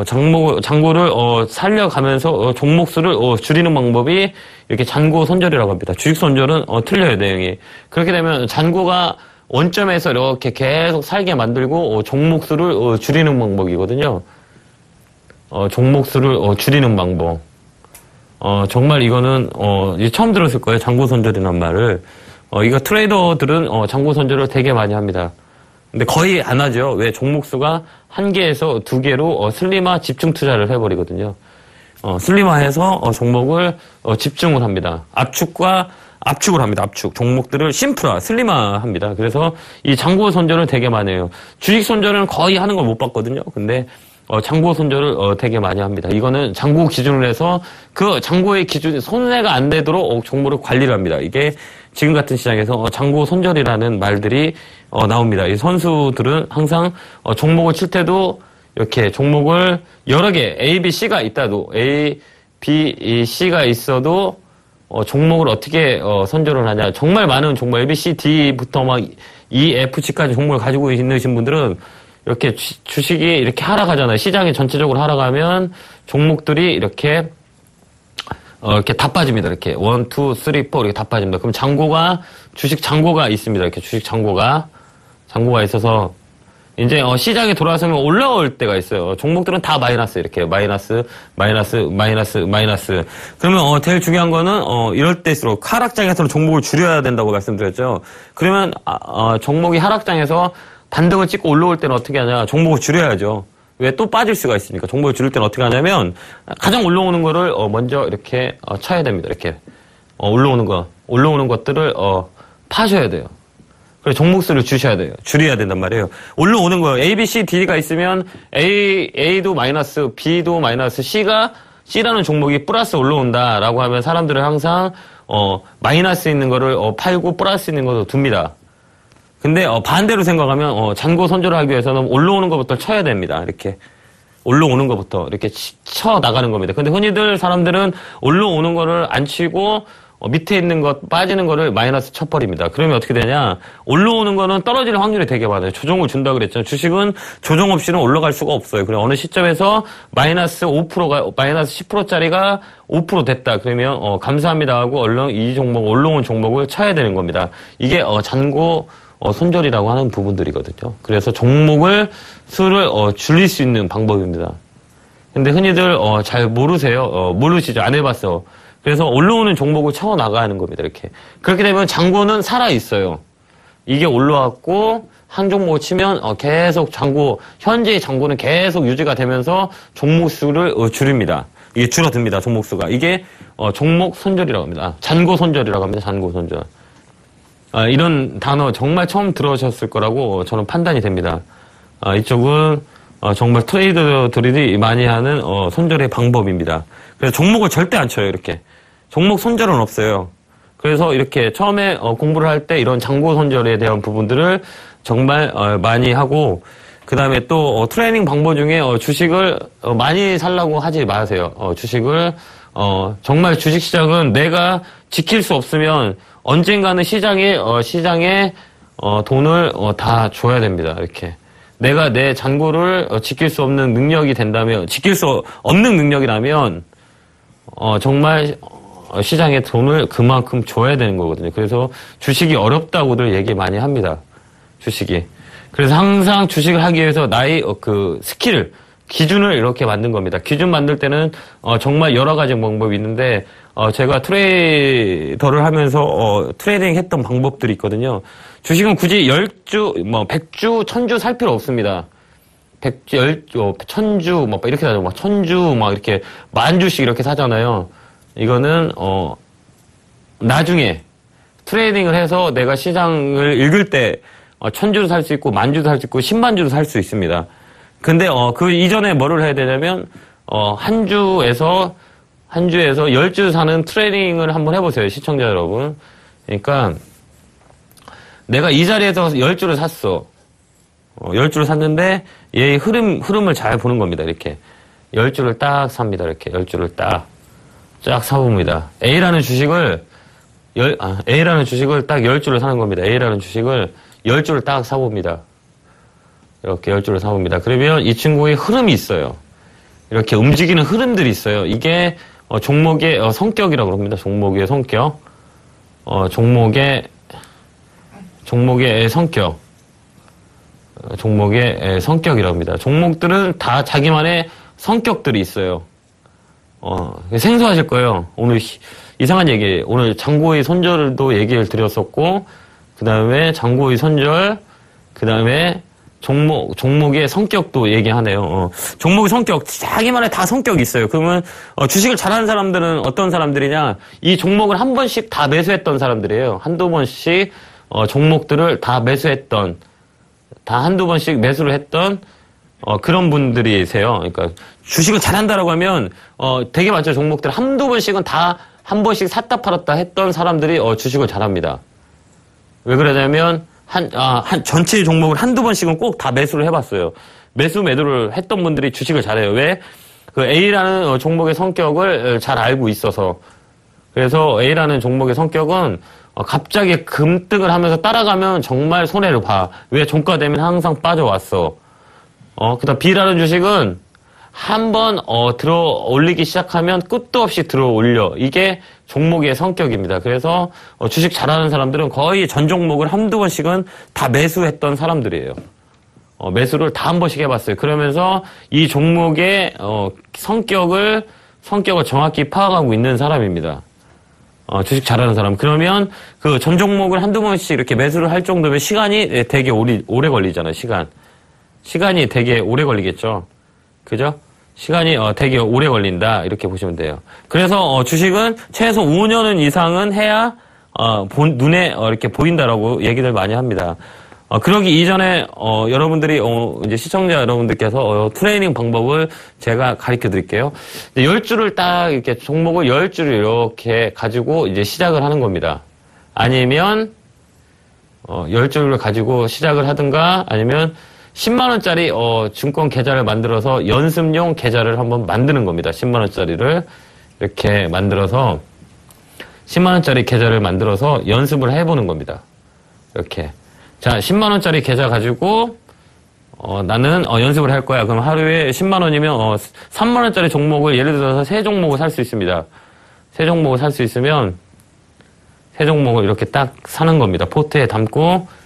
잔고를 살려가면서 종목 수를 줄이는 방법이 이렇게 잔고 손절이라고 합니다. 주식 손절은 틀려요, 내용이. 그렇게 되면 잔고가 원점에서 이렇게 계속 살게 만들고 종목 수를 줄이는 방법이거든요. 종목 수를 줄이는 방법. 정말 이거는 이제 처음 들었을 거예요. 장고 손절이란 말을. 이거 트레이더들은 장고 손절을 되게 많이 합니다. 근데 거의 안 하죠. 왜? 종목 수가 1개에서 2개로 슬림화 집중 투자를 해버리거든요. 슬림화해서 종목을 집중을 합니다. 압축을 합니다. 압축. 종목들을 심플화, 슬림화합니다. 그래서 이 장고 손절을 되게 많이 해요. 주식 손절은 거의 하는 걸 못 봤거든요. 근데 장고 손절을 되게 많이 합니다. 이거는 장고 기준을 해서 그 장고의 기준이 손해가 안 되도록 종목을 관리를 합니다. 이게 지금 같은 시장에서 장고 손절이라는 말들이 나옵니다. 이 선수들은 항상 종목을 칠 때도 이렇게 종목을 여러 개 A, B, C가 있다도 A, B, C가 있어도 종목을 어떻게 선절을 하냐. 정말 많은 종목 A, B, C, D부터 막 E, F, G까지 종목을 가지고 있으신 분들은 이렇게 주식이 이렇게 하락하잖아요. 시장이 전체적으로 하락하면 종목들이 이렇게 다 빠집니다. 이렇게 1, 2, 3, 4 이렇게 다 빠집니다. 그럼 주식 잔고가 있습니다. 이렇게 주식 잔고가 있어서 이제 시장에 돌아서면 올라올 때가 있어요. 종목들은 다 마이너스 이렇게 마이너스. 그러면 제일 중요한 거는 이럴 때일수록 하락장에서는 종목을 줄여야 된다고 말씀드렸죠. 그러면 종목이 하락장에서 반등을 찍고 올라올 때는 어떻게 하냐? 종목을 줄여야죠. 왜? 또 빠질 수가 있으니까. 종목을 줄일 때는 어떻게 하냐면 가장 올라오는 거를 먼저 이렇게 쳐야 됩니다. 이렇게 올라오는 것들을 파셔야 돼요. 그래서 종목 수를 줄여야 된단 말이에요. 올라오는 거예요. A, B, C, D가 있으면 A도 마이너스, B도 마이너스, C라는 종목이 플러스 올라온다라고 하면 사람들은 항상 마이너스 있는 거를 팔고 플러스 있는 것도 둡니다. 근데 반대로 생각하면 잔고 손절을 하기 위해서는 올라오는 것부터 쳐야 됩니다. 이렇게 올라오는 것부터 이렇게 쳐 나가는 겁니다. 근데 흔히들 사람들은 올라오는 거를 안 치고 밑에 있는 것 빠지는 거를 마이너스 쳐버립니다. 그러면 어떻게 되냐? 올라오는 거는 떨어질 확률이 되게 많아요. 조정을 준다 그랬잖아요. 주식은 조정 없이는 올라갈 수가 없어요. 그래 어느 시점에서 마이너스 5%가 마이너스 10%짜리가 5% 됐다. 그러면 감사합니다 하고 얼른 이 종목 올라온 종목을 쳐야 되는 겁니다. 이게 잔고 손절이라고 하는 부분들이거든요. 그래서 종목을 수를 줄일 수 있는 방법입니다. 근데 흔히들 잘 모르세요. 모르시죠. 안 해봤어. 그래서 올라오는 종목을 쳐 나가는 겁니다. 이렇게. 그렇게 되면 잔고는 살아 있어요. 이게 올라왔고 한 종목을 치면 계속 현재의 잔고는 계속 유지가 되면서 종목 수를 줄입니다. 이게 줄어듭니다. 종목 수가. 이게 종목 손절이라고 합니다. 잔고 손절이라고 합니다. 잔고 손절. 이런 단어 정말 처음 들어오셨을 거라고 저는 판단이 됩니다. 이쪽은 정말 트레이더들이 많이 하는 손절의 방법입니다. 그래서 종목을 절대 안 쳐요. 이렇게. 종목 손절은 없어요. 그래서 이렇게 처음에 공부를 할 때 이런 잔고 손절에 대한 부분들을 정말 많이 하고 그 다음에 또 트레이닝 방법 중에 주식을 많이 살라고 하지 마세요. 주식을 정말 주식시장은 내가 지킬 수 없으면 언젠가는 시장에 돈을 다 줘야 됩니다. 이렇게. 내가 내 잔고를 지킬 수 없는 능력이 된다면, 지킬 수 없는 능력이라면, 정말 시장에 돈을 그만큼 줘야 되는 거거든요. 그래서 주식이 어렵다고들 얘기 많이 합니다. 주식이. 그래서 항상 주식을 하기 위해서 나의 스킬을, 기준을 이렇게 만든 겁니다. 기준 만들 때는 정말 여러 가지 방법이 있는데 제가 트레이더를 하면서 트레이딩 했던 방법들이 있거든요. 주식은 굳이 10주, 100주, 1000주 살 필요 없습니다. 100주, 1000주, 이렇게 사죠. 1000주, 이렇게 10,000주씩 이렇게 사잖아요. 이거는 나중에 트레이딩을 해서 내가 시장을 읽을 때 1000주도 살 수 있고 10,000주도 살 수 있고 100,000주도 살 수 있습니다. 근데 그 이전에 뭐를 해야 되냐면 한 주에서 10주 사는 트레이딩을 한번 해보세요. 시청자 여러분. 그러니까 내가 이 자리에서 10주를 샀어. 10주를 샀는데 얘의 흐름을 잘 보는 겁니다. 이렇게 10주를 딱 삽니다. 이렇게 10주를 딱 사봅니다. A라는 주식을 딱 10주를 사는 겁니다. A라는 주식을 10주를 딱 사봅니다. 이렇게 10주를 사봅니다. 그러면 이 친구의 흐름이 있어요. 이렇게 움직이는 흐름들이 있어요. 이게 종목의 성격이라고 합니다. 종목의 성격. 종목의 성격이라고 합니다. 종목들은 다 자기만의 성격들이 있어요. 생소하실 거예요. 오늘 이상한 얘기, 오늘 장고의 손절도 얘기를 드렸었고, 그 다음에 장고의 손절, 그 다음에 종목의 성격도 얘기하네요. 종목의 성격, 자기만의 다 성격이 있어요. 그러면, 주식을 잘하는 사람들은 어떤 사람들이냐, 이 종목을 한 번씩 다 매수했던 사람들이에요. 한두 번씩, 종목들을 다 매수했던, 다 한두 번씩 매수를 했던, 그런 분들이세요. 그러니까, 주식을 잘한다라고 하면, 되게 많죠. 종목들 한두 번씩은 다 한 번씩 샀다 팔았다 했던 사람들이, 주식을 잘합니다. 왜 그러냐면, 전체 종목을 한두 번씩은 꼭 다 매수를 해봤어요. 매도를 했던 분들이 주식을 잘해요. 왜? 그 A라는 종목의 성격을 잘 알고 있어서. 그래서 A라는 종목의 성격은 갑자기 금등을 하면서 따라가면 정말 손해를 봐. 왜? 종가되면 항상 빠져왔어. 그 다음 B라는 주식은 한번 들어 올리기 시작하면 끝도 없이 들어 올려. 이게 종목의 성격입니다. 그래서 주식 잘하는 사람들은 거의 전 종목을 한두 번씩은 다 매수했던 사람들이에요. 매수를 다 한 번씩 해봤어요. 그러면서 이 종목의 성격을 정확히 파악하고 있는 사람입니다. 주식 잘하는 사람. 그러면 그 전 종목을 한두 번씩 이렇게 매수를 할 정도면 시간이 되게 오래 걸리잖아요. 시간이 되게 오래 걸리겠죠. 그죠? 시간이 되게 오래 걸린다. 이렇게 보시면 돼요. 그래서 주식은 최소 5년 이상은 해야 눈에 이렇게 보인다라고 얘기들 많이 합니다. 그러기 이전에 여러분들이 이제 시청자 여러분들께서 트레이닝 방법을 제가 가르쳐 드릴게요. 10주를 딱 이렇게 종목을 10주를 이렇게 가지고 이제 시작을 하는 겁니다. 아니면 10주를 가지고 시작을 하든가 아니면 10만원짜리, 증권 계좌를 만들어서 연습용 계좌를 한번 만드는 겁니다. 10만원짜리를 이렇게 만들어서, 10만원짜리 계좌를 만들어서 연습을 해보는 겁니다. 이렇게. 자, 10만원짜리 계좌 가지고, 나는, 연습을 할 거야. 그럼 하루에 10만원이면, 3만원짜리 종목을 예를 들어서 3종목을 살 수 있습니다. 3종목을 살 수 있으면, 3종목을 이렇게 딱 사는 겁니다. 포트에 담고,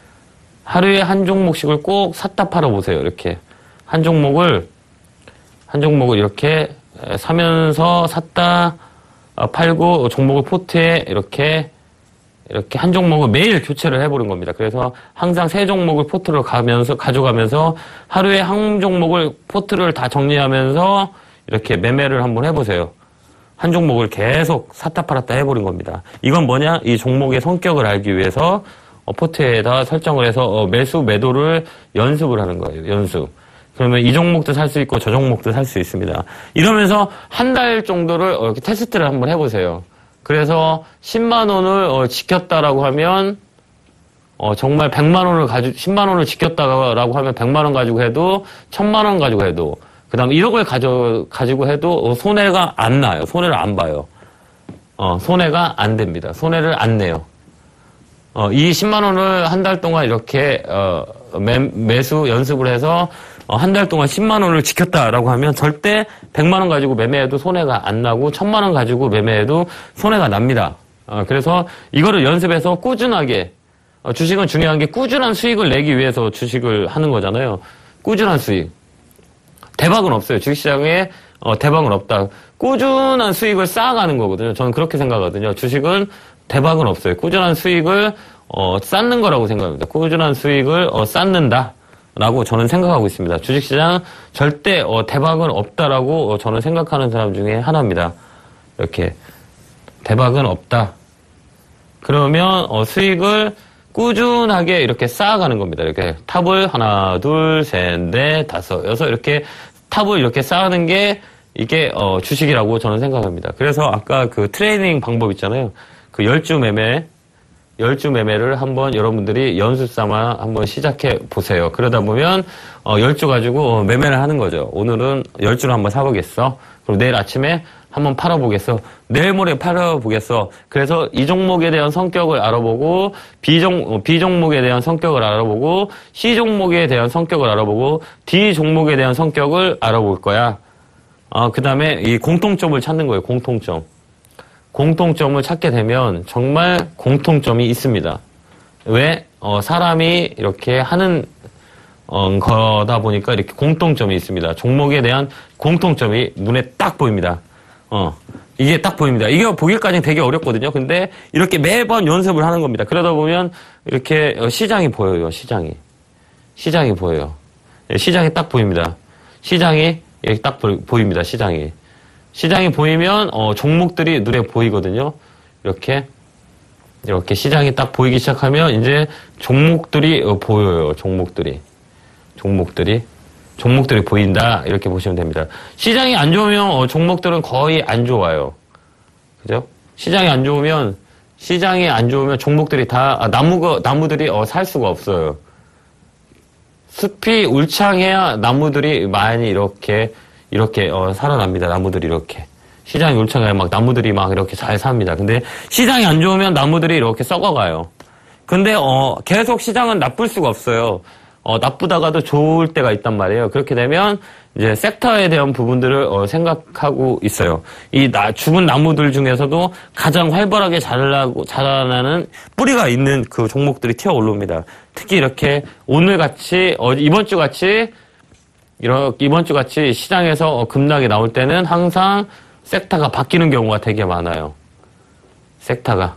하루에 한 종목씩을 꼭 샀다 팔아보세요. 이렇게. 한 종목을 이렇게 사면서 샀다 팔고 종목을 포트에 이렇게 한 종목을 매일 교체를 해보는 겁니다. 그래서 항상 3종목을 포트로 가져가면서 하루에 한 종목을 포트를 다 정리하면서 이렇게 매매를 한번 해보세요. 한 종목을 계속 샀다 팔았다 해보는 겁니다. 이건 뭐냐? 이 종목의 성격을 알기 위해서 포트에다 설정을 해서 매수, 매도를 연습을 하는 거예요. 연습. 그러면 이 종목도 살 수 있고 저 종목도 살 수 있습니다. 이러면서 한 달 정도를 이렇게 테스트를 한번 해보세요. 그래서 10만 원을 지켰다라고 하면 정말 100만 원을 10만 원을 지켰다라고 하면 100만 원 가지고 해도 1000만 원 가지고 해도 그다음 1억을 가지고 해도 손해가 안 나요. 손해를 안 봐요. 손해가 안 됩니다. 손해를 안 내요. 이 10만 원을 한 달 동안 이렇게 매수 연습을 해서 한 달 동안 10만 원을 지켰다라고 하면 절대 100만 원 가지고 매매해도 손해가 안 나고 1000만 원 가지고 매매해도 손해가 납니다. 그래서 이거를 연습해서 꾸준하게 주식은 중요한 게 꾸준한 수익을 내기 위해서 주식을 하는 거잖아요. 꾸준한 수익. 대박은 없어요. 주식시장에 대박은 없다. 꾸준한 수익을 쌓아가는 거거든요. 저는 그렇게 생각하거든요. 주식은 대박은 없어요. 꾸준한 수익을 쌓는 거라고 생각합니다. 꾸준한 수익을 쌓는다라고 저는 생각하고 있습니다. 주식시장 절대 대박은 없다라고 저는 생각하는 사람 중에 하나입니다. 이렇게 대박은 없다. 그러면 수익을 꾸준하게 이렇게 쌓아가는 겁니다. 이렇게 탑을 하나, 둘, 셋, 넷, 다섯, 여섯 이렇게 탑을 이렇게 쌓는 게 이게 주식이라고 저는 생각합니다. 그래서 아까 그 트레이닝 방법 있잖아요. 그 10주 매매를 한번 여러분들이 연습 삼아 한번 시작해 보세요. 그러다 보면 10주 가지고 매매를 하는 거죠. 오늘은 10주를 한번 사보겠어. 그리고 내일 아침에 한번 팔아보겠어. 내일 모레 팔아보겠어. 그래서 이 종목에 대한 성격을 알아보고 B 종목에 대한 성격을 알아보고 C 종목에 대한 성격을 알아보고 D 종목에 대한 성격을 알아볼 거야. 그 다음에 이 공통점을 찾는 거예요. 공통점을 찾게 되면 정말 공통점이 있습니다. 왜? 사람이 이렇게 하는 거다 보니까 이렇게 공통점이 있습니다. 종목에 대한 공통점이 눈에 딱 보입니다. 이게 딱 보입니다. 이게 보기까지는 되게 어렵거든요. 근데 이렇게 매번 연습을 하는 겁니다. 그러다 보면 이렇게 시장이 보여요. 시장이 보여요. 시장이 딱 보입니다. 시장이 이렇게 딱 보입니다. 시장이 보이면 종목들이 눈에 보이거든요. 이렇게 시장이 딱 보이기 시작하면 이제 종목들이 보여요. 종목들이 보인다. 이렇게 보시면 됩니다. 시장이 안 좋으면 종목들은 거의 안 좋아요. 그죠? 시장이 안 좋으면 종목들이 다 나무들이 살 수가 없어요. 숲이 울창해야 나무들이 많이 이렇게 살아납니다. 나무들이 이렇게. 시장이 울창해야 막 나무들이 막 이렇게 잘 삽니다. 근데 시장이 안 좋으면 나무들이 이렇게 썩어가요. 근데 계속 시장은 나쁠 수가 없어요. 나쁘다가도 좋을 때가 있단 말이에요. 그렇게 되면 이제 섹터에 대한 부분들을 생각하고 있어요. 이 죽은 나무들 중에서도 가장 활발하게 자라나는 뿌리가 있는 그 종목들이 튀어 올라옵니다. 특히 이렇게 오늘같이 이번 주같이 시장에서 급락이 나올 때는 항상 섹터가 바뀌는 경우가 되게 많아요. 섹터가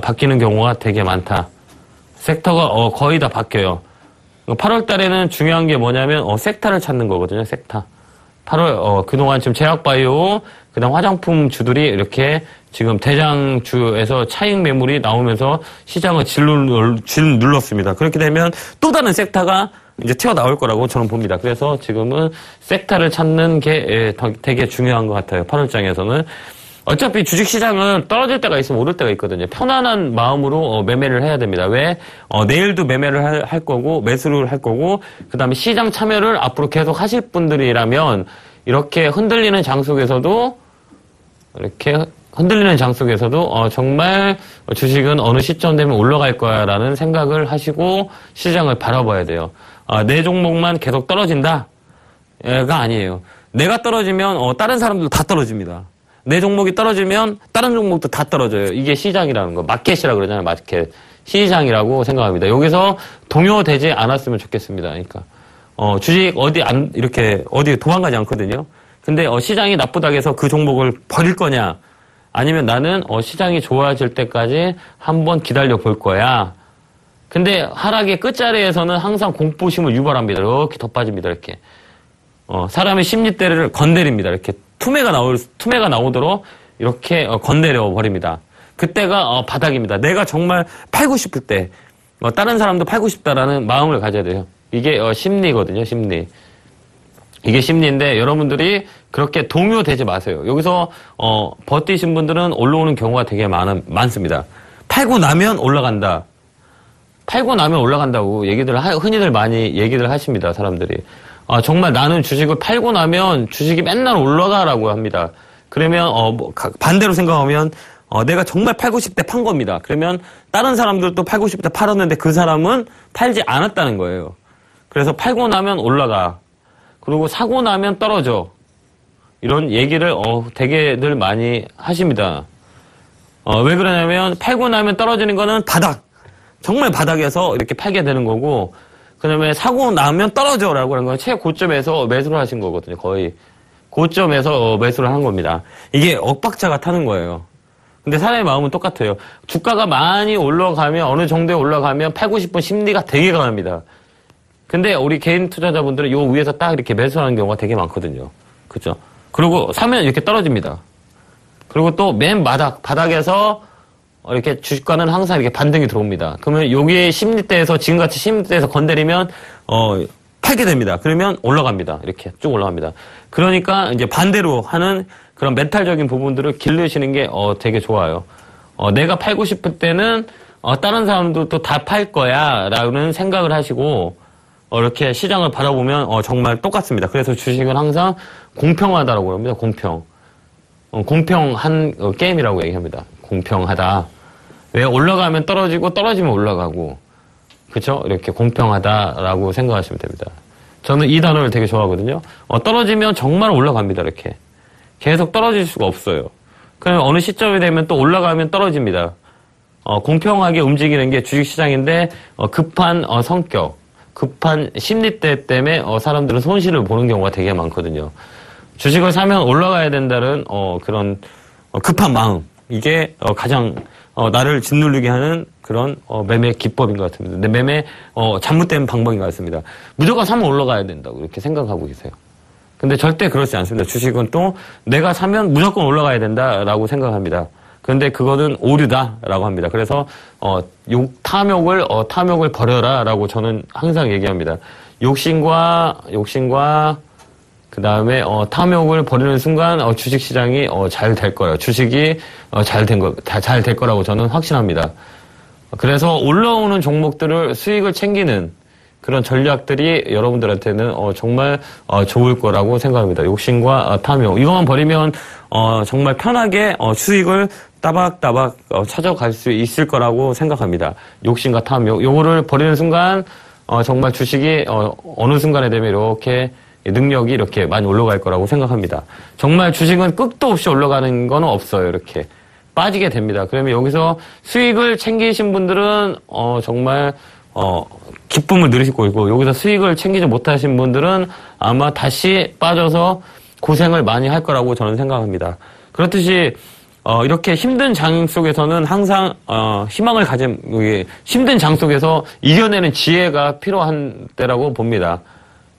바뀌는 경우가 되게 많다. 섹터가 거의 다 바뀌어요. 8월 달에는 중요한 게 뭐냐면 섹터를 찾는 거거든요. 섹터. 8월 그동안 지금 제약바이오 그다음 화장품 주들이 이렇게 지금 대장주에서 차익 매물이 나오면서 시장을 짓눌렀습니다. 그렇게 되면 또 다른 섹터가 이제 튀어나올 거라고 저는 봅니다. 그래서 지금은 섹터를 찾는 게 되게 중요한 것 같아요. 8월장에서는. 어차피 주식시장은 떨어질 때가 있으면 오를 때가 있거든요. 편안한 마음으로 매매를 해야 됩니다. 왜? 내일도 매매를 할 거고 매수를 할 거고 그 다음에 시장 참여를 앞으로 계속 하실 분들이라면 이렇게 흔들리는 장 속에서도 정말 주식은 어느 시점 되면 올라갈 거야 라는 생각을 하시고 시장을 바라봐야 돼요. 내 종목만 계속 떨어진다가 아니에요. 내가 떨어지면 다른 사람들도 다 떨어집니다. 내 종목이 떨어지면 다른 종목도 다 떨어져요. 이게 시장이라는 거. 마켓이라고 그러잖아요. 마켓. 시장이라고 생각합니다. 여기서 동요되지 않았으면 좋겠습니다. 그러니까 주식 어디 도망가지 않거든요. 근데 시장이 나쁘다고 해서 그 종목을 버릴 거냐? 아니면 나는 시장이 좋아질 때까지 한번 기다려 볼 거야. 근데 하락의 끝자리에서는 항상 공포심을 유발합니다. 이렇게 더 빠집니다. 이렇게. 사람의 심리대를 건드립니다. 이렇게 투매가 나오도록 이렇게 건드려 버립니다. 그때가 바닥입니다. 내가 정말 팔고 싶을 때 다른 사람도 팔고 싶다라는 마음을 가져야 돼요. 이게 심리거든요. 심리. 이게 심리인데 여러분들이 그렇게 동요되지 마세요. 여기서 버티신 분들은 올라오는 경우가 되게 많습니다. 팔고 나면 올라간다. 팔고 나면 올라간다고 흔히들 많이 얘기들 하십니다. 사람들이. 정말 나는 주식을 팔고 나면 주식이 맨날 올라가라고 합니다. 그러면 반대로 생각하면 내가 정말 팔고 싶을 때 판 겁니다. 그러면 다른 사람들도 팔고 싶을 때 팔았는데 그 사람은 팔지 않았다는 거예요. 그래서 팔고 나면 올라가. 그리고 사고 나면 떨어져. 이런 얘기를 되게들 많이 하십니다. 왜 그러냐면 팔고 나면 떨어지는 거는 바닥. 정말 바닥에서 이렇게 팔게 되는 거고 그 다음에 사고 나면 떨어져라고 하는 건 최고점에서 매수를 하신 거거든요. 거의 고점에서 매수를 한 겁니다. 이게 엇박자가 타는 거예요. 근데 사람의 마음은 똑같아요. 주가가 많이 올라가면 어느 정도에 올라가면 팔고 싶은 심리가 되게 강합니다. 근데 우리 개인 투자자분들은 요 위에서 딱 이렇게 매수하는 경우가 되게 많거든요. 그죠? 그리고 사면 이렇게 떨어집니다. 그리고 또 맨 바닥에서 이렇게 주식과는 항상 이렇게 반등이 들어옵니다. 그러면 여기에 심리대에서 지금같이 심리대에서 건드리면 팔게 됩니다. 그러면 올라갑니다. 이렇게 쭉 올라갑니다. 그러니까 이제 반대로 하는 그런 멘탈적인 부분들을 기르시는 게 되게 좋아요. 내가 팔고 싶을 때는 다른 사람들도 다 팔 거야라는 생각을 하시고 이렇게 시장을 바라보면 정말 똑같습니다. 그래서 주식은 항상 공평하다라고 합니다. 공평한 게임이라고 얘기합니다. 공평하다. 왜 올라가면 떨어지고 떨어지면 올라가고 그렇죠? 이렇게 공평하다라고 생각하시면 됩니다. 저는 이 단어를 되게 좋아하거든요. 떨어지면 정말 올라갑니다. 이렇게 계속 떨어질 수가 없어요. 그러면 어느 시점이 되면 또 올라가면 떨어집니다. 공평하게 움직이는 게 주식시장인데 급한 성격 급한 심리대 때문에 사람들은 손실을 보는 경우가 되게 많거든요. 주식을 사면 올라가야 된다는 그런 급한 마음, 이게 가장 나를 짓누르게 하는 그런 매매 기법인 것 같습니다. 근데 매매 잘못된 방법인 것 같습니다. 무조건 사면 올라가야 된다고 이렇게 생각하고 계세요. 근데 절대 그렇지 않습니다. 주식은 또 내가 사면 무조건 올라가야 된다라고 생각합니다. 그런데 그거는 오류다라고 합니다. 그래서 탐욕을 버려라라고 저는 항상 얘기합니다. 욕심과 그다음에 탐욕을 버리는 순간 주식 시장이 잘 될 거예요. 주식이 잘 될 거라고 저는 확신합니다. 그래서 올라오는 종목들을 수익을 챙기는 그런 전략들이 여러분들한테는 정말 좋을 거라고 생각합니다. 욕심과 탐욕, 이것만 버리면 정말 편하게 수익을 따박따박 찾아갈 수 있을 거라고 생각합니다. 욕심과 탐욕, 요거를 버리는 순간 정말 주식이 어느 순간에 되면 이렇게 능력이 이렇게 많이 올라갈 거라고 생각합니다. 정말 주식은 끝도 없이 올라가는 건 없어요. 이렇게 빠지게 됩니다. 그러면 여기서 수익을 챙기신 분들은 정말 기쁨을 누리시고 있고, 여기서 수익을 챙기지 못하신 분들은 아마 다시 빠져서 고생을 많이 할 거라고 저는 생각합니다. 그렇듯이 이렇게 힘든 장 속에서는 항상 희망을 가진, 힘든 장 속에서 이겨내는 지혜가 필요한 때라고 봅니다.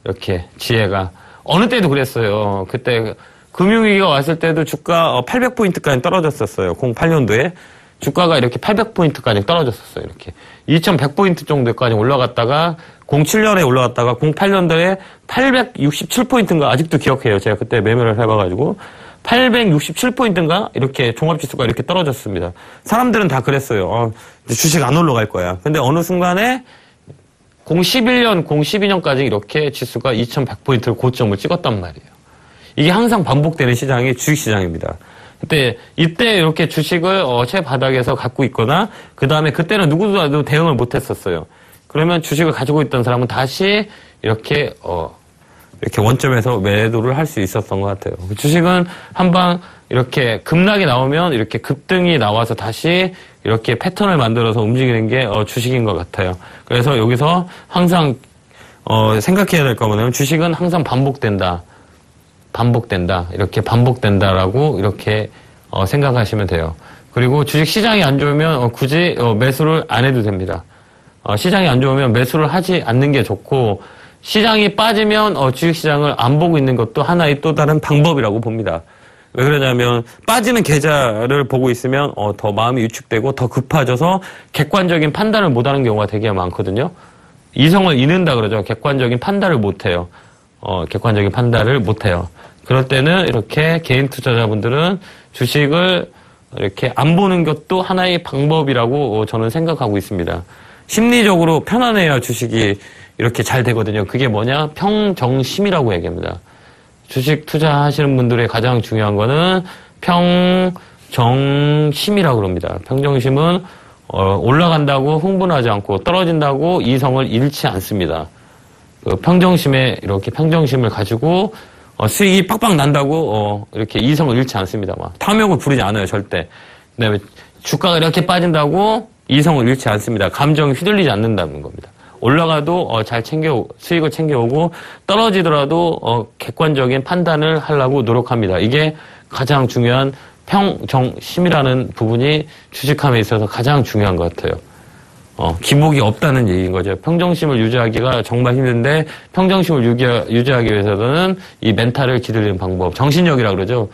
이렇게 지혜가 어느 때도 그랬어요. 그때 금융위기가 왔을 때도 주가 800포인트까지 떨어졌었어요. 08년도에 주가가 이렇게 800포인트까지 떨어졌었어요. 이렇게 2100포인트 정도까지 올라갔다가 07년에 올라갔다가 08년도에 867포인트인가 아직도 기억해요. 제가 그때 매매를 해봐가지고 867포인트인가 이렇게 종합지수가 이렇게 떨어졌습니다. 사람들은 다 그랬어요. 주식 안 올라갈 거야. 근데 어느 순간에 011년, 012년까지 이렇게 지수가 2100포인트를 고점을 찍었단 말이에요. 이게 항상 반복되는 시장이 주식시장입니다. 이때 이렇게 주식을 최바닥에서 갖고 있거나, 그 다음에 그때는 누구도 대응을 못 했었어요. 그러면 주식을 가지고 있던 사람은 다시 이렇게 원점에서 매도를 할 수 있었던 것 같아요. 주식은 한방 이렇게 급락이 나오면 이렇게 급등이 나와서 다시 이렇게 패턴을 만들어서 움직이는 게 주식인 것 같아요. 그래서 여기서 항상 생각해야 될 거는 주식은 항상 반복된다. 이렇게 반복된다라고 이렇게 생각하시면 돼요. 그리고 주식 시장이 안 좋으면 굳이 매수를 안 해도 됩니다. 시장이 안 좋으면 매수를 하지 않는 게 좋고, 시장이 빠지면 주식 시장을 안 보고 있는 것도 하나의 또 다른 방법이라고 봅니다. 왜 그러냐면 빠지는 계좌를 보고 있으면 더 마음이 위축되고 더 급해져서 객관적인 판단을 못하는 경우가 되게 많거든요. 이성을 잃는다 그러죠. 객관적인 판단을 못해요. 객관적인 판단을 못해요. 그럴 때는 이렇게 개인 투자자분들은 주식을 이렇게 안 보는 것도 하나의 방법이라고 저는 생각하고 있습니다. 심리적으로 편안해야 주식이 이렇게 잘 되거든요. 그게 뭐냐? 평정심이라고 얘기합니다. 주식 투자하시는 분들의 가장 중요한 거는 평정심이라고 그럽니다. 평정심은 올라간다고 흥분하지 않고 떨어진다고 이성을 잃지 않습니다. 평정심에 이렇게 평정심을 가지고 수익이 빡빡 난다고 이렇게 이성을 잃지 않습니다. 막 탐욕을 부리지 않아요, 절대. 그다음에 주가가 이렇게 빠진다고 이성을 잃지 않습니다. 감정이 휘둘리지 않는다는 겁니다. 올라가도 수익을 챙겨오고, 떨어지더라도 객관적인 판단을 하려고 노력합니다. 이게 가장 중요한 평정심이라는 부분이 주식함에 있어서 가장 중요한 것 같아요. 기복이 없다는 얘기인 거죠. 평정심을 유지하기가 정말 힘든데, 평정심을 유지하기 위해서는 이 멘탈을 기르는 방법, 정신력이라고 그러죠.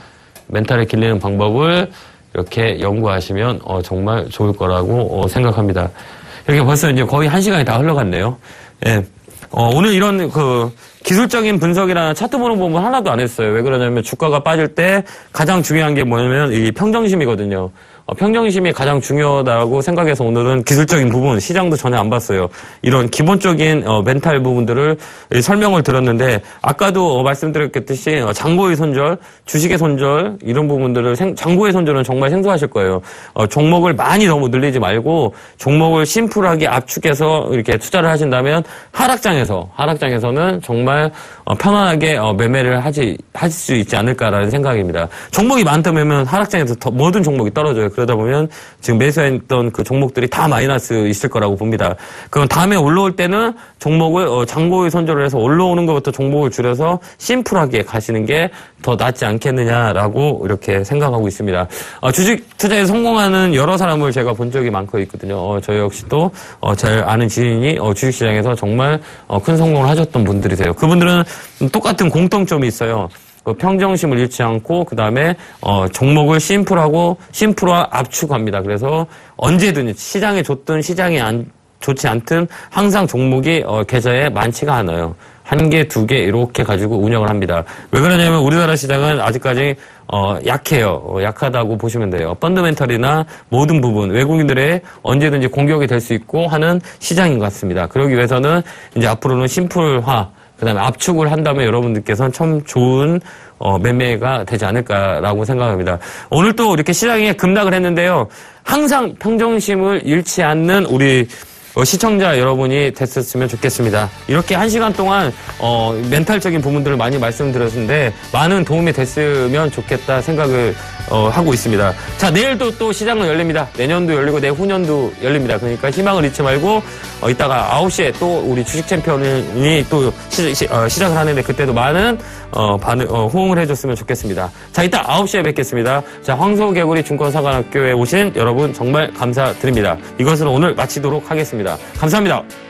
멘탈을 기르는 방법을 이렇게 연구하시면 정말 좋을 거라고 생각합니다. 이렇게 벌써 이제 거의 1시간이 다 흘러갔네요. 예. 오늘 이런 기술적인 분석이나 차트 보는 부분 하나도 안 했어요. 왜 그러냐면 주가가 빠질 때 가장 중요한 게 뭐냐면 이 평정심이거든요. 평정심이 가장 중요하다고 생각해서 오늘은 기술적인 부분, 시장도 전혀 안 봤어요. 이런 기본적인 멘탈 부분들을 설명을 들었는데, 아까도 말씀드렸듯이 장고의 손절, 주식의 손절, 이런 부분들을 장고의 손절은 정말 생소하실 거예요. 종목을 많이 너무 늘리지 말고 종목을 심플하게 압축해서 이렇게 투자를 하신다면 하락장에서는 정말 편안하게 매매를 하실 수 있지 않을까라는 생각입니다. 종목이 많다면 하락장에서 모든 종목이 떨어져요. 그러다 보면 지금 매수했던 그 종목들이 다 마이너스 있을 거라고 봅니다. 그럼 다음에 올라올 때는 종목을 장고의 선조를 해서 올라오는 것부터 종목을 줄여서 심플하게 가시는 게 더 낫지 않겠느냐라고 이렇게 생각하고 있습니다. 주식 투자에 성공하는 여러 사람을 제가 본 적이 많고 있거든요. 저 역시도 잘 아는 지인이 주식시장에서 정말 큰 성공을 하셨던 분들이세요. 그분들은 똑같은 공통점이 있어요. 평정심을 잃지 않고 그 다음에 종목을 심플화 압축합니다. 그래서 언제든 시장에 좋든 시장에 좋지 않든 항상 종목이 계좌에 많지가 않아요. 한 개, 두 개 이렇게 가지고 운영을 합니다. 왜 그러냐면 우리나라 시장은 아직까지 약해요. 약하다고 보시면 돼요. 펀더멘털이나 모든 부분 외국인들의 언제든지 공격이 될 수 있고 하는 시장인 것 같습니다. 그러기 위해서는 이제 앞으로는 심플화 그다음에 압축을 한다면 여러분들께서는 참 좋은 매매가 되지 않을까라고 생각합니다. 오늘 또 이렇게 시장에 급락을 했는데요. 항상 평정심을 잃지 않는 우리 시청자 여러분이 됐었으면 좋겠습니다. 이렇게 1시간 동안 멘탈적인 부분들을 많이 말씀드렸는데 많은 도움이 됐으면 좋겠다 생각을 하고 있습니다. 자, 내일도 또 시장은 열립니다. 내년도 열리고 내후년도 열립니다. 그러니까 희망을 잃지 말고 이따가 9시에 또 우리 주식 챔피언이 또 시작을 하는데 그때도 많은 호응을 해줬으면 좋겠습니다. 자, 이따 9시에 뵙겠습니다. 자, 황소개구리 증권사관학교에 오신 여러분 정말 감사드립니다. 이것으로 오늘 마치도록 하겠습니다. 감사합니다.